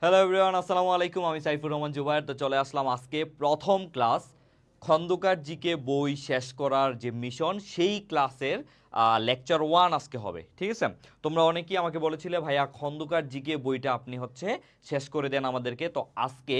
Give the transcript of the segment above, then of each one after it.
Hello everyone, আসসালামু আলাইকুম। আমি সাইফুর রহমান জুবায়ের। তো চলে আসলাম আজকে প্রথম ক্লাস খন্দকার জিকে বই শেষ করার যে মিশন সেই ক্লাসের লেকচার 1 আজকে হবে। ঠিক আছে, তোমরা অনেকেই আমাকে বলেছিলে ভাইয়া খন্দকার জিকে বইটা আপনি শেষ করে দেন আমাদেরকে। তো আজকে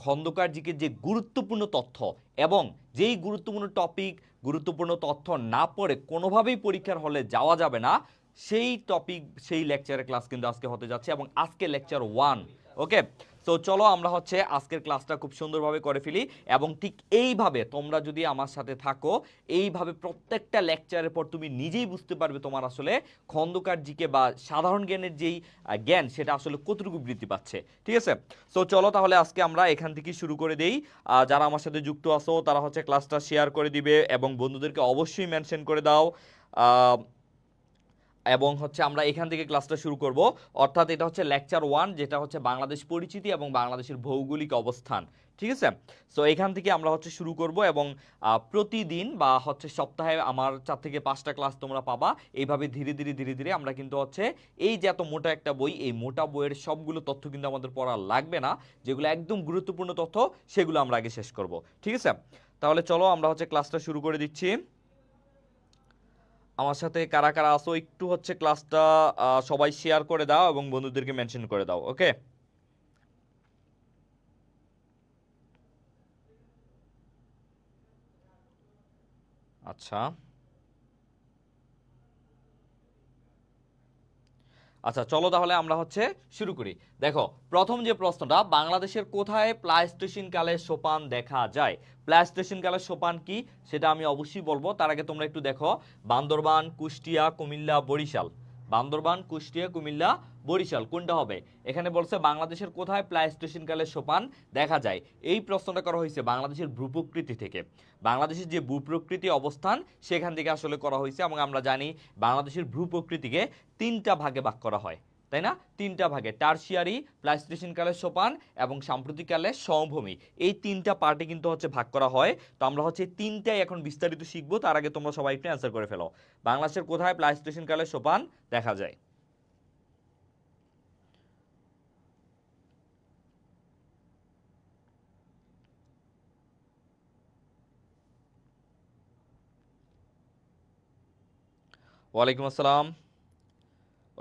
খন্দকার জিকে যে গুরুত্বপূর্ণ তথ্য এবং যেই গুরুত্বপূর্ণ টপিক, গুরুত্বপূর্ণ তথ্য না পড়ে কোনোভাবেই পরীক্ষার হলে যাওয়া যাবে না, সেই টপিক সেই লেকচারের ক্লাস কিন্তু আজকে হতে যাচ্ছে এবং আজকে লেকচার 1। ওকে, তো চলো আমরা আজকের ক্লাসটা খুব সুন্দরভাবে করে ফেলি এবং ঠিক এইভাবে তোমরা যদি আমার সাথে থাকো, এইভাবে প্রত্যেকটা লেকচারের পর তুমি নিজেই বুঝতে পারবে তোমার আসলে খন্দকার জিকে বা সাধারণ জ্ঞানের যেই জ্ঞান সেটা আসলে কতটুকু বৃদ্ধি পাচ্ছে। ঠিক আছে, তো চলো তাহলে আজকে আমরা এখান থেকে শুরু করে দেই। যারা আমার সাথে যুক্ত আছো তারা ক্লাসটা শেয়ার করে দিবে এবং বন্ধুদেরকে অবশ্যই মেনশন করে দাও। এবং আমরা এখান থেকে ক্লাসটা শুরু করব। অর্থাৎ এটা লেকচার 1, যেটা বাংলাদেশ পরিচিতি এবং বাংলাদেশের ভৌগোলিক অবস্থান। ঠিক আছে, সো এখান থেকে আমরা শুরু করব এবং প্রতিদিন বা সপ্তাহে আমার 4 থেকে 5টা ক্লাস তোমরা পাবা। এইভাবে ধীরে ধীরে ধীরে ধীরে আমরা কিন্তু এই যে এত মোটা একটা বই, এই মোটা বইয়ের সবগুলো তথ্য কিন্তু আমাদের পড়া লাগবে না। যেগুলো একদম গুরুত্বপূর্ণ তথ্য সেগুলো আমরা আগে শেষ করব। ঠিক আছে, তাহলে চলো আমরা ক্লাসটা শুরু করে দিচ্ছি। আমার সাথে কারা কারা আসো একটু ক্লাসটা সবাই শেয়ার করে দাও এবং বন্ধুদেরকে মেনশন করে দাও। ওকে, আচ্ছা আচ্ছা, চলো তাহলে আমরা শুরু করি। দেখো, প্রথম যে প্রশ্নটা, বাংলাদেশের কোথায় প্লাইস্টোসিন কালের সোপান দেখা যায়? প্লাইস্টোসিন কালের সোপান কি সেটা আমি অবশ্যই বলবো, তার আগে তোমরা একটু দেখো বান্দরবান, কুষ্টিয়া, কুমিল্লা, বরিশাল। বান্দরবান, কুষ্টিয়া, কুমিল্লা, বরিশাল কোনটা হবে? এখানে বলছে বাংলাদেশের কোথায় প্লাইস্টোসিন কালের সোপান দেখা যায়। এই প্রশ্নটা করা হয়েছে বাংলাদেশের ভূপ্রকৃতি থেকে। বাংলাদেশের যে ভূপ্রকৃতি অবস্থান সেখান থেকে করা হয়েছে এবং আমরা জানি বাংলাদেশের ভূপ্রকৃতিকে 3টা ভাগে ভাগ করা হয়, তাই না? 3টা ভাগে, টারশিয়ারি, প্লাইস্টোসিন কালের সোপান এবং সাম্প্রতিক কালের সমভূমি, এই 3টা পার্টে কিন্তু ভাগ করা হয়। তো আমরা 3টাই এখন বিস্তারিত শিখবো। তার আগে তোমরা সবাই একটু অ্যান্সার করে ফেলো। বাংলাদেশের কোথায় প্লাইস্টোসিন কালের সোপান দেখা যায়? ওয়ালাইকুম আসসালাম।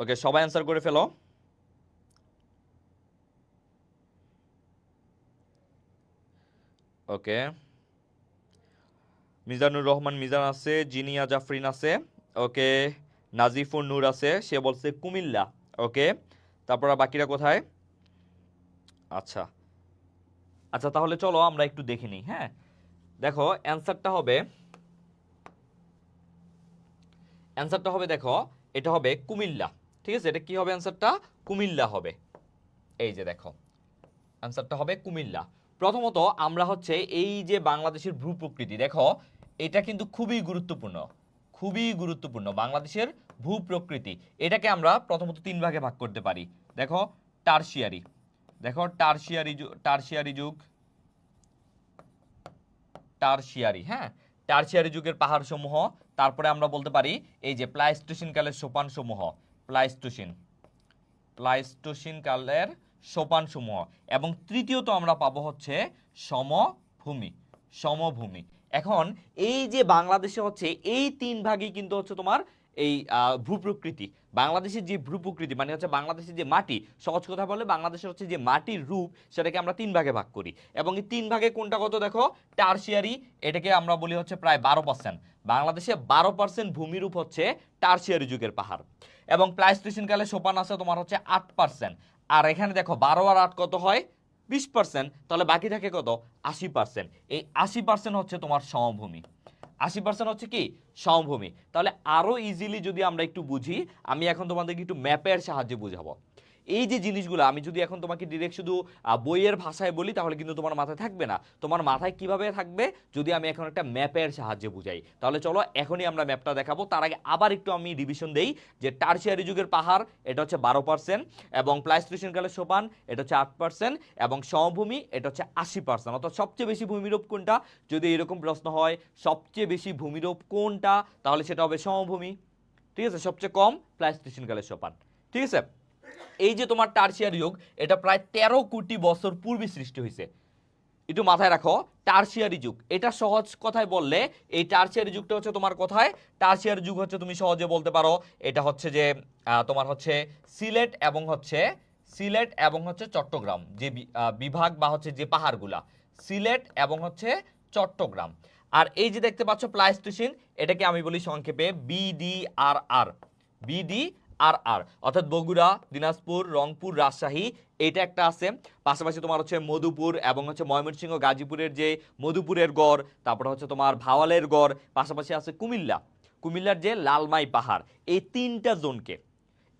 ওকে, সবাই অ্যান্সার করে ফেলো। ওকে, মিজানুর রহমান মিজান আছে, জিনিয়া জাফরিন আছে। ওকে, নাজিফুর নূর আছে, সে বলছে কুমিল্লা। ওকে, তারপর আর বাকিরা কোথায়? আচ্ছা আচ্ছা, তাহলে চলো আমরা একটু দেখে নিই। হ্যাঁ, দেখো অ্যান্সারটা হবে দেখো, এটা হবে কুমিল্লা। ঠিক আছে, এটা কি হবে অ্যান্সারটা? কুমিল্লা হবে। এই যে দেখো, অ্যান্সারটা হবে কুমিল্লা। প্রথমত আমরা এই যে বাংলাদেশের ভূপ্রকৃতি দেখো, এটা কিন্তু খুবই গুরুত্বপূর্ণ, খুবই গুরুত্বপূর্ণ বাংলাদেশের ভূপ্রকৃতি। এটাকে আমরা প্রথমত 3 ভাগে ভাগ করতে পারি। দেখো, টারশিয়ারি, দেখো টারশিয়ারি যুগ, টারশিয়ারি, হ্যাঁ, টারশিয়ারি যুগের পাহাড় সমূহ। তারপরে আমরা বলতে পারি এই যে প্লাইস্টোসিন কালের সোপান সমূহ, প্লাইস্টোসিন প্লাইস্টোসিন কালের সোপান সমূহ। এবং তৃতীয়ত আমরা পাবো সমভূমি, সমভূমি। এখন এই যে বাংলাদেশে এই 3 ভাগই কিন্তু তোমার এই ভূপ্রকৃতি। বাংলাদেশের যে ভূপ্রকৃতি মানে বাংলাদেশের যে মাটি, সহজ কথা বলে বাংলাদেশের যে মাটির রূপ সেটাকে আমরা 3 ভাগে ভাগ করি। এবং এই 3 ভাগে কোনটা কত দেখো, টারশিয়ারি, এটাকে আমরা বলি প্রায় 12%। বাংলাদেশে 12% ভূমিরূপ টারশিয়ারি যুগের পাহাড়। এবং প্লাইস্টোসিন কালে সোপান আছে তোমার 8%। আর এখানে দেখো 12 আর 8 কত হয়? 20%। তাহলে বাকি থাকে কত? 80%। এই 80% তোমার সমভূমি। 80% কি? সমভূমি। তাহলে আরো ইজিলি যদি আমরা একটু বুঝি, আমি এখন তোমাদেরকে একটু ম্যাপের সাহায্যে বুঝাবো। এই যে জিনিসগুলো আমি যদি এখন তোমাকে ডিরেক্ট শুধু বইয়ের ভাষায় বলি তাহলে কিন্তু তোমার মাথায় থাকবে না। তোমার মাথায় কিভাবে থাকবে যদি আমি এখন একটা ম্যাপের সাহায্যে বুঝাই। তাহলে চলো এখনই আমরা ম্যাপটা দেখাবো। তার আগে আবার একটু আমি রিভিশন দেই যে টারশিয়ারি যুগের পাহাড় এটা 12%, এবং প্লাইস্টোসিন কালের সোপান এটা 8%, এবং সমভূমি এটা 80%। অর্থাৎ সবচেয়ে বেশি ভূমিরূপ কোনটা? যদি এরকম প্রশ্ন হয় সবচেয়ে বেশি ভূমিরূপ কোনটা, তাহলে সেটা হবে সমভূমি। ঠিক আছে, সবচেয়ে কম প্লাইস্টোসিন কালের সোপান। ঠিক আছে, এই যে তোমার টারশিয়ারি যুগ, এটা প্রায় 13 কোটি বছর পূর্বে সৃষ্টি হয়েছে। একটু মাথায় রাখো, টারশিয়ারি যুগ, এটা সহজ কথায় বললে এই টারশিয়ারি যুগটা হচ্ছে তোমার কোথায়, টারশিয়ারি যুগ হচ্ছে তুমি সহজে বলতে পারো এটা হচ্ছে যে তোমার হচ্ছে সিলেট এবং হচ্ছে চট্টগ্রাম, যে বিভাগ বা হচ্ছে যে পাহাড়গুলা, সিলেট এবং হচ্ছে চট্টগ্রাম। আর এই যে দেখতে পাচ্ছ প্লাইস্টোসিন, এটাকে আমি বলি সংক্ষেপে বিডিআরআর, বিডিআরআর, অর্থাৎ বগুড়া, দিনাজপুর, রংপুর, রাজশাহী, এটা একটা আছে। পাশাপাশি তোমার হচ্ছে মধুপুর এবং হচ্ছে ময়মনসিংহ, গাজীপুরের যে মধুপুরের গড়, তারপরে হচ্ছে তোমার ভাওয়ালের গড়, পাশাপাশি আছে কুমিল্লার যে লালমাই পাহাড়, এই 3টা জোনকে,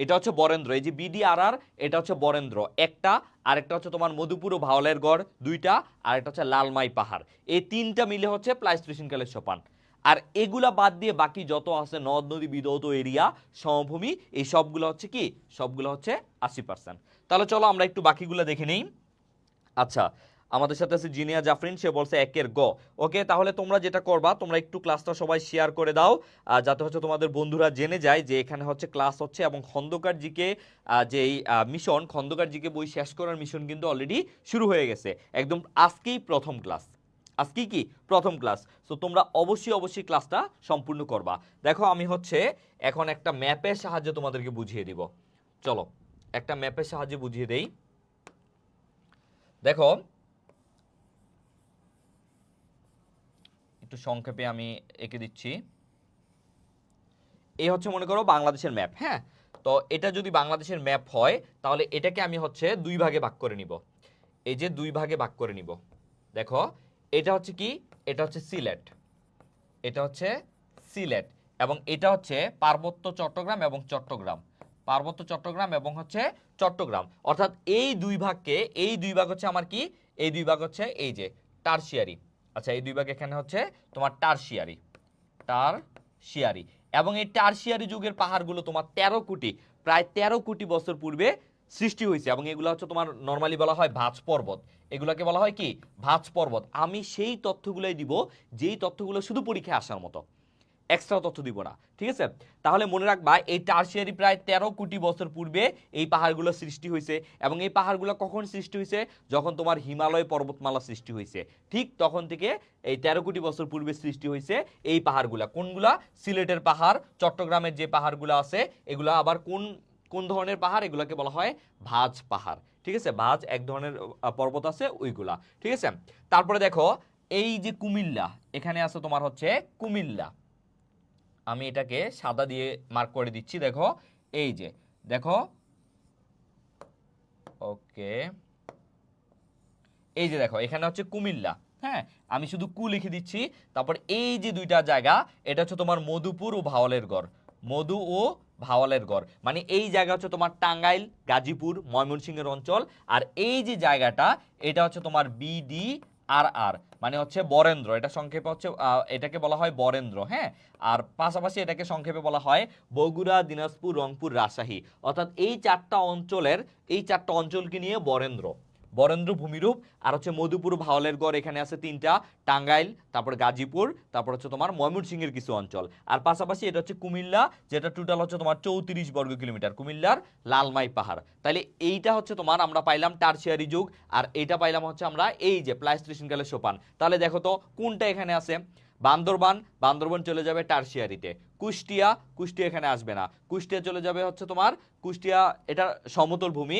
এটা হচ্ছে বরেন্দ্র, এই যে বিডিআরআর, এটা হচ্ছে বরেন্দ্র একটা, আরেকটা হচ্ছে তোমার মধুপুর ও ভাওয়ালের গড় 2টা, আর একটা হচ্ছে লালমাই পাহাড়, এই 3টা মিলে হচ্ছে প্লাইস্টোসিন কালের সোপান। আর এগুলা বাদ দিয়ে বাকি যত আছে নদ নদী বিধৌত এরিয়া, সমভূমি, এই সবগুলো হচ্ছে কি, সবগুলো হচ্ছে 80%। তাহলে চলো আমরা একটু বাকিগুলো দেখে নেই। আচ্ছা, আমাদের সাথে আছে জিনিয়া জাফরিন, সে বলছে 1-এর গ। ওকে, তাহলে তোমরা যেটা করবা, তোমরা একটু ক্লাসটা সবাই শেয়ার করে দাও, যাতে হচ্ছে তোমাদের বন্ধুরা জেনে যায় যে এখানে হচ্ছে ক্লাস হচ্ছে। এবং খন্দকার জিকে যেই মিশন, খন্দকার জিকে বই শেষ করার মিশন কিন্তু অলরেডি শুরু হয়ে গেছে, একদম আজকেই প্রথম ক্লাস, আজকেই কি প্রথম ক্লাস। সো তোমরা অবশ্যই ক্লাসটা সম্পূর্ণ করবা। দেখো আমি হচ্ছে এখন একটা ম্যাপের সাহায্যে তোমাদেরকে বুঝিয়ে দিব। চলো একটা ম্যাপের সাহায্যে বুঝিয়ে দেই। দেখো একটু সংক্ষেপে আমি এঁকে দিচ্ছি। এই হচ্ছে মনে করো বাংলাদেশের ম্যাপ, হ্যাঁ। তো এটা যদি বাংলাদেশের ম্যাপ হয়, তাহলে এটাকে আমি হচ্ছে 2 ভাগে ভাগ করে নিব। এই যে 2 ভাগে ভাগ করে নিব। দেখো এটা হচ্ছে কি, এটা হচ্ছে সিলেট, এটা হচ্ছে সিলেট, এবং এটা হচ্ছে পার্বত্য চট্টগ্রাম এবং চট্টগ্রাম, পার্বত্য চট্টগ্রাম এবং হচ্ছে চট্টগ্রাম। অর্থাৎ এই 2 ভাগকে, এই 2 ভাগ হচ্ছে আমার কি, এই 2 ভাগ হচ্ছে এই যে টারশিয়ারি। আচ্ছা, এই 2 ভাগ এখানে হচ্ছে তোমার টারশিয়ারি, টারশিয়ারি। এবং এই টারশিয়ারি যুগের পাহাড়গুলো তোমার 13 কোটি, প্রায় 13 কোটি বছর পূর্বে সৃষ্টি হয়েছে। এবং এগুলো হচ্ছে তোমার নরমালি বলা হয় ভাঁজ পর্বত, এগুলোকে বলা হয় কি, ভাঁজ পর্বত। আমি সেই তথ্যগুলোই দিব যেই তথ্যগুলো শুধু পরীক্ষায় আসার মতো, এক্সট্রা তথ্য দিব না, ঠিক আছে। তাহলে মনে রাখবা এই টারশিয়ারি প্রায় 13 কোটি বছর পূর্বে এই পাহাড়গুলো সৃষ্টি হয়েছে। এবং এই পাহাড়গুলো কখন সৃষ্টি হয়েছে, যখন তোমার হিমালয় পর্বতমালা সৃষ্টি হয়েছে, ঠিক তখন থেকে এই 13 কোটি বছর পূর্বে সৃষ্টি হয়েছে এই পাহাড়গুলা। কোনগুলা, সিলেটের পাহাড়, চট্টগ্রামের যে পাহাড়গুলো আছে, এগুলো আবার কোন কোন ধরনের পাহাড়, এগুলোকে বলা হয় ভাঁজ পাহাড়, ঠিক আছে। ভাঁজ এক ধরনের পর্বত আছে ওইগুলা, ঠিক আছে। তারপরে দেখো এই যে কুমিল্লা, এখানে আছে তোমার হচ্ছে কুমিল্লা, আমি এটাকে সাদা দিয়ে মার্ক করে দিচ্ছি। দেখো এই যে, দেখো ওকে, এই যে দেখো এখানে হচ্ছে কুমিল্লা, হ্যাঁ। আমি শুধু কু লিখে দিচ্ছি। তারপর এই যে 2টা জায়গা, এটা হচ্ছে তোমার মধুপুর ও ভাওয়ালের গড়, মধু ও ভাওয়ালের গড়, মানে এই জায়গা হচ্ছে তোমার টাঙ্গাইল, গাজীপুর, ময়মনসিংহের অঞ্চল। আর এই যে জায়গাটা, এটা হচ্ছে তোমার বিডিআরআর, মানে হচ্ছে বরেন্দ্র, এটা সংক্ষেপে হচ্ছে এটাকে বলা হয় বরেন্দ্র, হ্যাঁ। আর পাশাপাশি এটাকে সংক্ষেপে বলা হয় বগুড়া, দিনাজপুর, রংপুর, রাজশাহী। অর্থাৎ এই 4টা অঞ্চলের, এই 4টা অঞ্চলকে নিয়ে বরেন্দ্র, বরেন্দ্র ভূমিরূপ। আর হচ্ছে মধুপুর, ভাওয়ালের গড়, এখানে আছে 3টা, টাঙ্গাইল, তারপর গাজীপুর, তারপর হচ্ছে তোমার ময়মনসিংহের কিছু অঞ্চল। আর পাশাপাশি এটা হচ্ছে কুমিল্লা, যেটা টোটাল হচ্ছে তোমার 34 বর্গ কিলোমিটার, কুমিল্লার লালমাই পাহাড়। তাহলে এইটা হচ্ছে তোমার আমরা পাইলাম টারশিয়ারি যুগ, আর এইটা পাইলাম হচ্ছে আমরা এই যে প্লাইস্টোসিন কালের সোপান। তাহলে দেখো তো কোনটা এখানে আছে, বান্দরবান চলে যাবে টারশিয়ারিতে, কুষ্টিয়া এখানে আসবে না, কুষ্টিয়া চলে যাবে হচ্ছে তোমার, কুষ্টিয়া এটা সমতল ভূমি,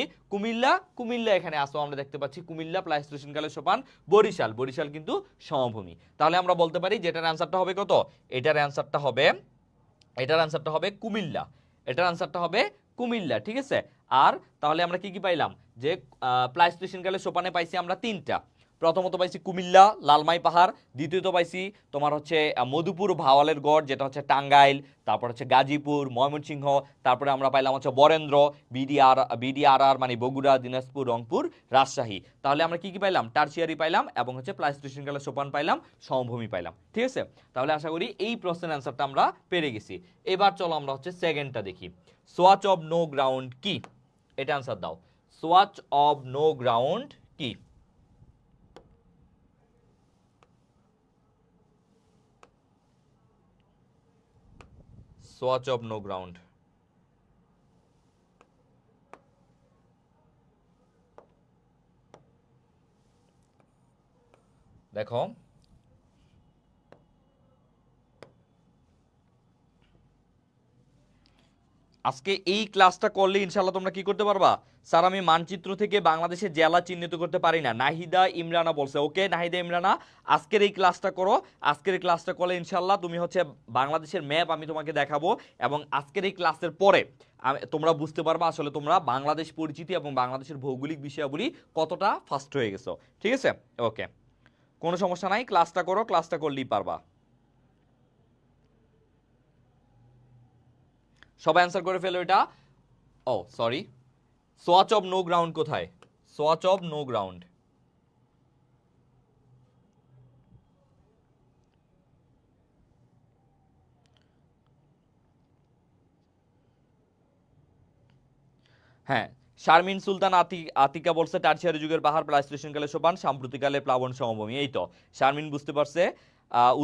কুমিল্লা এখানে আসো, আমরা দেখতে পাচ্ছি কুমিল্লা প্লাইস্টোসিন কালের সোপান। বরিশাল কিন্তু সমভূমি। তাহলে আমরা বলতে পারি যেটার অ্যান্সারটা হবে কত, এটার অ্যান্সারটা হবে কুমিল্লা, এটার অ্যান্সারটা হবে কুমিল্লা, ঠিক আছে। আর তাহলে আমরা কি কি পাইলাম, যে প্লাইস্টোসিন কালের সোপানে পাইছি আমরা 3টা। প্রথমত পাইছি কুমিল্লা, লালমাই পাহাড়, দ্বিতীয়ত পাইছি তোমার হচ্ছে মধুপুর, ভাওয়ালের গড়, যেটা হচ্ছে টাঙ্গাইল, তারপর হচ্ছে গাজীপুর, ময়মনসিংহ, তারপরে আমরা পাইলাম হচ্ছে বরেন্দ্র, বিডিআরআর মানে বগুড়া, দিনাজপুর, রংপুর, রাজশাহী। তাহলে আমরা কি কি পাইলাম, টারশিয়ারি পাইলাম, এবং হচ্ছে প্লাইস্টোসিন কালের সোপান পাইলাম, সমভূমি পাইলাম, ঠিক আছে। তাহলে আশা করি এই প্রশ্নের অ্যান্সারটা আমরা পেরে গেছি। এবার চলো আমরা হচ্ছে সেকেন্ডটা দেখি। সোয়াচ অফ নো গ্রাউন্ড কি, এটা অ্যান্সার দাও। সোয়াচ অফ নো গ্রাউন্ড কি? সোয়াচ অফ নো গ্রাউন্ড, দেখো আজকে এই ক্লাসটা করলে ইনশাআল্লাহ তোমরা কি করতে পারবা, স্যার আমি মানচিত্র থেকে বাংলাদেশের জেলা চিহ্নিত করতে পারি না, নাহিদা ইমরানা বলছে। ওকে নাহিদা ইমরানা, আজকের এই ক্লাসটা করো। আজকের এই ক্লাসটা করলে ইনশাআল্লাহ তুমি হচ্ছে বাংলাদেশের ম্যাপ আমি তোমাকে দেখাবো, এবং আজকের এই ক্লাসের পরে তোমরা বুঝতে পারবা আসলে তোমরা বাংলাদেশ পরিচিতি এবং বাংলাদেশের ভৌগোলিক বিষয়াবলী কতটা ফাস্ট হয়ে গেছো। ঠিক আছে, ওকে, কোনো সমস্যা নাই, ক্লাসটা করো, ক্লাসটা করলেই পারবা। সবাই অ্যান্সার করে ফেলো এটা। Oh sorry, swatch of no ground কোথায়? সোয়াচ অফ নো গ্রাউন্ড, হ্যাঁ শারমিন সুলতান আতিকা বলছে টারশিয়ারি যুগের পাহাড়, প্লাইস্টোসিন সোপান, সাম্প্রতিককালে প্লাবন সমভূমি। এই তো শারমিন বুঝতে পারছে।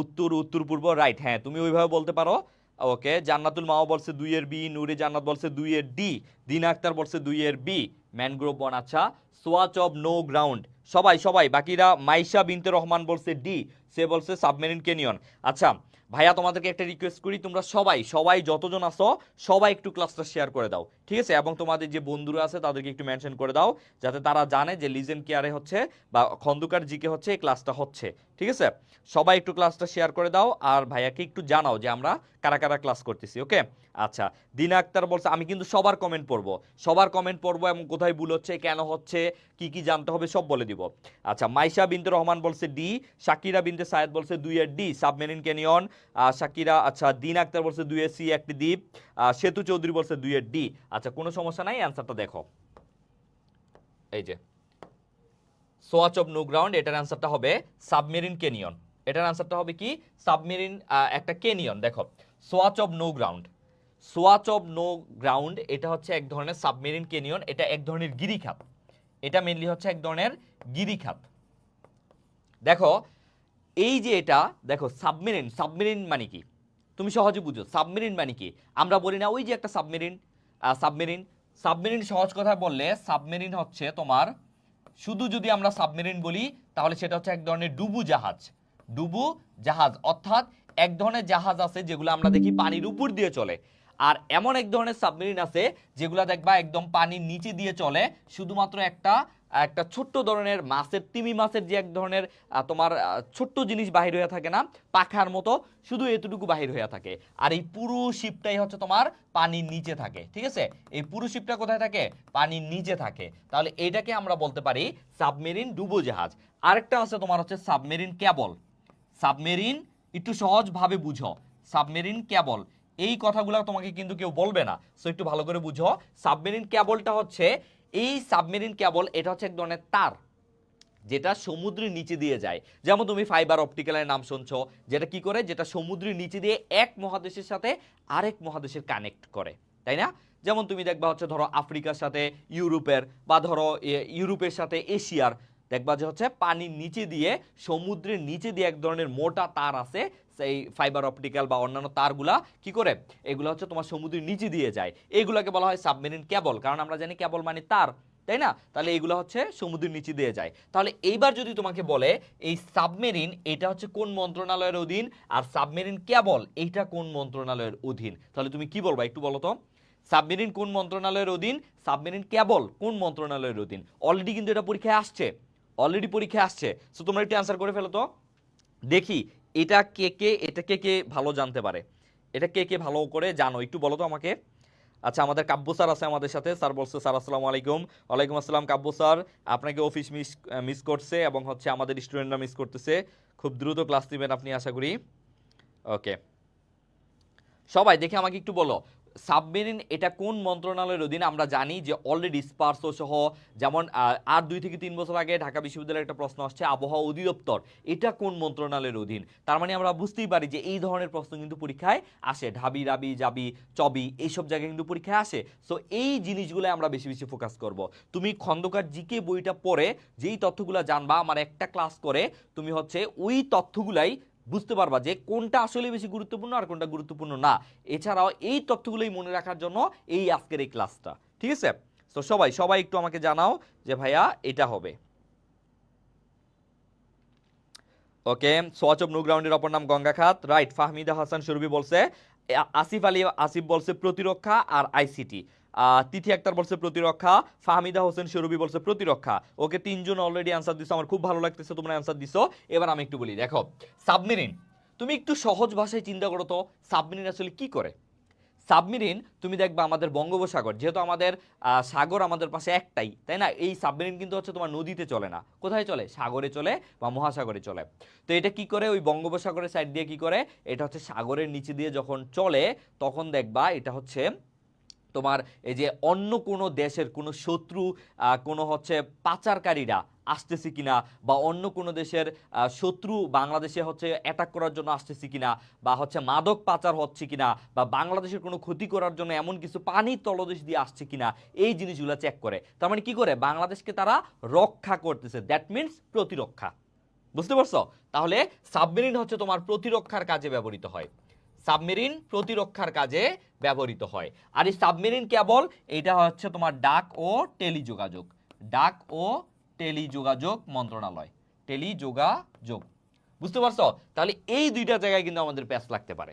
উত্তর পূর্ব, রাইট, হ্যাঁ তুমি ওইভাবে বলতে পারো। ওকে, জান্নাতুল মাও বলছে 2 এর বি, নূরে জান্নাত বলছে 2 এর ডি, দিন আক্তার বলছে 2 এর বি, ম্যানগ্রোভ বন। আচ্ছা, সোয়াচ অফ নো গ্রাউন্ড, সবাই বাকিরা, মাইশা বিনতে রহমান বলছে ডি, সে বলছে সাবমেরিন ক্যানিয়ন। আচ্ছা ভাইয়া তোমাদেরকে একটা রিকোয়েস্ট করি, তোমরা সবাই যতজন আসো সবাই একটু ক্লাসটা শেয়ার করে দাও, ঠিক আছে? এবং তোমাদের যে বন্ধুরা আছে তাদেরকে একটু মেনশন করে দাও, যাতে তারা জানে যে লিজেন্ড কেয়ারে হচ্ছে বা খন্দকার জিকে হচ্ছে এই ক্লাসটা হচ্ছে, ঠিক আছে? সবাই একটু ক্লাসটা শেয়ার করে দাও, আর ভাইয়াকে একটু জানাও যে আমরা কারা কারা ক্লাস করতেছি। ওকে, আচ্ছা, দিনা আক্তার বলছে আমি কিন্তু সবার কমেন্ট পড়বো এবং কোথায় ভুল হচ্ছে, কেন হচ্ছে, কি কি জানতে হবে সব বলে দিব। আচ্ছা, মাইশা বিনতে রহমান বলছে ডি, শাকিরা বিনতে সায়েদ বলছে 2 এর ডি, সাবমেরিন ক্যানিয়ন। শাকিরা, আচ্ছা, দিন আক্তার বলছে 2 এর সি, একটি দ্বীপ। সেতু চৌধুরী বলছে 2 এর ডি। আচ্ছা, কোনো সমস্যা নাই, অ্যান্সারটা দেখো, এই যে সোয়াচ অফ নো গ্রাউন্ড, এটার অ্যান্সারটা হবে সাবমেরিন ক্যানিয়ন। এটার অ্যান্সারটা হবে কি? সাবমেরিন একটা ক্যানিয়ন। দেখো, swatch of no ground, swatch of no ground এটা হচ্ছে এক ধরনের সাবমেরিন ক্যানিয়ন, এটা এক ধরনের গিরিখাত, এটা মেইনলি হচ্ছে এক ধরনের গিরিখাত। দেখো এই যে এটা, দেখো সাবমেরিন মানে কি তুমি সহজে বুঝো। সাবমেরিন মানে কি? আমরা বলি না ওই যে একটা সাবমেরিন, সাবমেরিন সাবমেরিন সহজ কথা বললে সাবমেরিন হচ্ছে তোমার, শুধু যদি আমরা সাবমেরিন বলি তাহলে সেটা হচ্ছে এক ধরনের ডুবু জাহাজ, অর্থাৎ এক ধরনের জাহাজ আছে যেগুলো আমরা দেখি পানির উপর দিয়ে চলে, আর এমন এক ধরনের সাবমেরিন আছে যেগুলো দেখবা একদম পানির নিচে দিয়ে চলে, শুধুমাত্র একটা একটা ছোট্ট ধরনের মাছের, তিমি মাছের যে এক ধরনের তোমার ছোট্ট জিনিস বাহির হয়ে থাকে না, পাখার মতো, শুধু এতটুকু বাহির হয়ে থাকে, আর এই পুরো শিপটাই হচ্ছে তোমার পানির নিচে থাকে। ঠিক আছে, এই পুরো শিপটা কোথায় থাকে? পানির নিচে থাকে। তাহলে এটাকে আমরা বলতে পারি সাবমেরিন ডুবোজাহাজ। আরেকটা আছে তোমার হচ্ছে সাবমেরিন কেবল। সাবমেরিন একটু সহজভাবে বুঝো, সাবমেরিন কেবল, এই কথাগুলো তোমাকে কিন্তু কেউ বলবে না, সো একটু ভালো করে বুঝো। সাবমেরিন কেবলটা হচ্ছে, এই সাবমেরিন কেবল এটা হচ্ছে এক ধরনের তার যেটা সমুদ্রের নিচে দিয়ে যায়। যেমন তুমি ফাইবার অপটিক্যালের নাম শুনছো, যেটা কি করে, যেটা সমুদ্রের নিচে দিয়ে এক মহাদেশের সাথে আরেক মহাদেশের কানেক্ট করে, তাই না? যেমন তুমি দেখবা হচ্ছে ধরো আফ্রিকার সাথে ইউরোপের, বা ধরো ইউরোপের সাথে এশিয়ার, দেখবা যে হচ্ছে পানির নিচে দিয়ে, সমুদ্রের নিচে দিয়ে এক ধরনের মোটা তার আছে, সেই ফাইবার অপটিক্যাল বা অন্যান্য তারগুলা কি করে, এগুলো হচ্ছে তোমার সমুদ্রের নিচে দিয়ে যায়, এগুলোকে বলা হয় সাবমেরিন কেবল। কারণ আমরা জানি কেবল মানে তার, তাই না? তাহলে এইগুলো হচ্ছে সমুদ্রের নিচে দিয়ে যায়। তাহলে এইবার যদি তোমাকে বলে এই সাবমেরিন এটা হচ্ছে কোন মন্ত্রণালয়ের অধীন, আর সাবমেরিন কেবল এইটা কোন মন্ত্রণালয়ের অধীন, তাহলে তুমি কি বলবা একটু বলো তো? সাবমেরিন কোন মন্ত্রণালয়ের অধীন, সাবমেরিন কেবল কোন মন্ত্রণালয়ের অধীন? অলরেডি কিন্তু এটা পরীক্ষায় আসছে, সো তোমরা একটু অ্যান্সার করে ফেলো তো দেখি। এটা কে কে ভালো জানতে পারে, এটা কে কে ভালো করে জানো একটু বলো তো আমাকে। আচ্ছা, আমাদের কাব্য স্যার আছে আমাদের সাথে, স্যার বলছে, স্যার আসসালামু আলাইকুম। ওয়ালাইকুম আসসালাম কাব্য স্যার, আপনাকে অফিস মিস করছে এবং হচ্ছে আমাদের স্টুডেন্টরা মিস করতেছে, খুব দ্রুত ক্লাস নেবেন আপনি আশা করি। ওকে, সবাই দেখে আমাকে একটু বলো সাবমেরিন এটা কোন মন্ত্রণালয়ের অধীনে? আমরা জানি যে অলরেডি স্পারসো সহ, যেমন আর 2 থেকে 3 বছর আগে ঢাকা বিশ্ববিদ্যালয়ের একটা প্রশ্ন আসছে আবহাওয়া অধিদপ্তর, এটা কোন মন্ত্রণালয়ের অধীন? তার মানে আমরা বুঝতেই পারি যে এই ধরনের প্রশ্ন কিন্তু পরীক্ষায় আসে, ঢাবি রাবি জাবি চবি এইসব জায়গায় কিন্তু পরীক্ষায় আসে। সো এই জিনিসগুলো আমরা বেশি বেশি ফোকাস করব। তুমি খন্দকার জিকে বইটা পড়ে যেই তথ্যগুলো জানবা, আমার একটা ক্লাস করে তুমি হচ্ছে ওই তথ্যগুলাই বুঝতে পারবা যে কোনটা আসলে বেশি গুরুত্বপূর্ণ আর কোনটা গুরুত্বপূর্ণ না। এছাড়াও এই তথ্যগুলোই মনে রাখার জন্য এই আজকের এই ক্লাসটা, ঠিক আছে? তো সবাই একটু আমাকে জানাও যে ভাইয়া এটা হবে। ওকে, সোয়াচ অফ নো-গ্রাউন্ডের অপর নাম গঙ্গা খাত, রাইট। ফাহমিদা হাসান সুরভি বলছে, আসিফ বলছে প্রতিরক্ষা আর আইসিটি, তিথি আক্তার বলছে প্রতিরক্ষা, ফাহমিদা হোসেন সুরভি বলছে প্রতিরক্ষা। ওকে, তিনজন অলরেডি অ্যান্সার দিছো, আমার খুব ভালো লাগতেছে তোমরা অ্যান্সার দিছো। এবার আমি একটু বলি, দেখো সাবমেরিন, তুমি একটু সহজ ভাষায় চিন্তা করো তো সাবমেরিন আসলে কি করে। সাবমেরিন তুমি দেখবা আমাদের বঙ্গোপসাগর, যেহেতু আমাদের সাগর আমাদের পাশে একটাই, তাই না, এই সাবমেরিন কিন্তু হচ্ছে তোমার নদীতে চলে না, কোথায় চলে, সাগরে চলে বা মহাসাগরে চলে। তো এটা কি করে, ওই বঙ্গোপসাগরের সাইড দিয়ে কি করে, এটা হচ্ছে সাগরের নিচে দিয়ে যখন চলে তখন দেখবা এটা হচ্ছে তোমার এই যে অন্য কোনো দেশের কোনো শত্রু কোনো হচ্ছে পাচারকারীরা আসতেছে কিনা, বা অন্য কোনো দেশের শত্রু বাংলাদেশে হচ্ছে অ্যাটাক করার জন্য আসতেছে কিনা, বা হচ্ছে মাদক পাচার হচ্ছে কিনা, বা বাংলাদেশের কোনো ক্ষতি করার জন্য এমন কিছু পানির তলদেশ দিয়ে আসছে কিনা, এই জিনিসগুলো চেক করে। তার মানে কি করে, বাংলাদেশকে তারা রক্ষা করতেছে, দ্যাট মিনস প্রতিরক্ষা। বুঝতে পারছো? তাহলে সাবমেরিন হচ্ছে তোমার প্রতিরক্ষার কাজে ব্যবহৃত হয়, সাবমেরিন প্রতিরক্ষার কাজে ব্যবহৃত হয়। আর এই সাবমেরিন কেবল এটা হচ্ছে তোমার ডাক ও টেলিযোগাযোগ, ডাক ও টেলিযোগাযোগ মন্ত্রণালয়, টেলিযোগাযোগ। বুঝতে পারছো? তাহলে এই দুইটা জায়গায় কিন্তু আমাদের প্যাচ লাগতে পারে।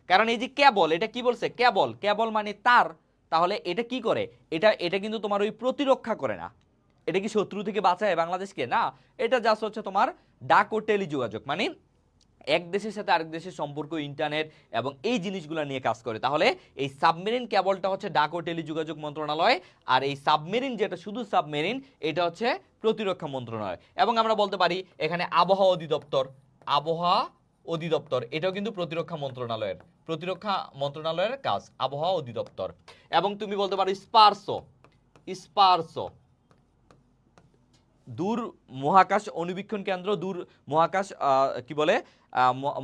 কারণ এই যে কেবল, এটা কি বলছে, কেবল, কেবল মানে তার, তাহলে এটা কি করে, এটা এটা কিন্তু তোমার ওই প্রতিরক্ষা করে না, এটা কি শত্রু থেকে বাঁচায় বাংলাদেশকে, না, এটা জাস্ট হচ্ছে তোমার ডাক ও টেলিযোগাযোগ, মানে এক দেশের সাথে আরেক দেশের সম্পর্ক, ইন্টারনেট এবং এই জিনিসগুলো নিয়ে কাজ করে। তাহলে এই সাবমেরিন কেবলটা হচ্ছে ডাক ও টেলিযোগাযোগ মন্ত্রণালয়, আর এই সাবমেরিন যেটা শুধু সাবমেরিন এটা হচ্ছে প্রতিরক্ষা মন্ত্রণালয়। এবং আমরা বলতে পারি এখানে আবহাওয়া অধিদপ্তর, আবহাওয়া অধিদপ্তর এটাও কিন্তু প্রতিরক্ষা মন্ত্রণালয়ের, প্রতিরক্ষা মন্ত্রণালয়ের কাজ আবহাওয়া অধিদপ্তর। এবং তুমি বলতে পারো স্পারসো, স্পারসো দূর মহাকাশ অনুবীক্ষণ কেন্দ্র, দূর মহাকাশ কি বলে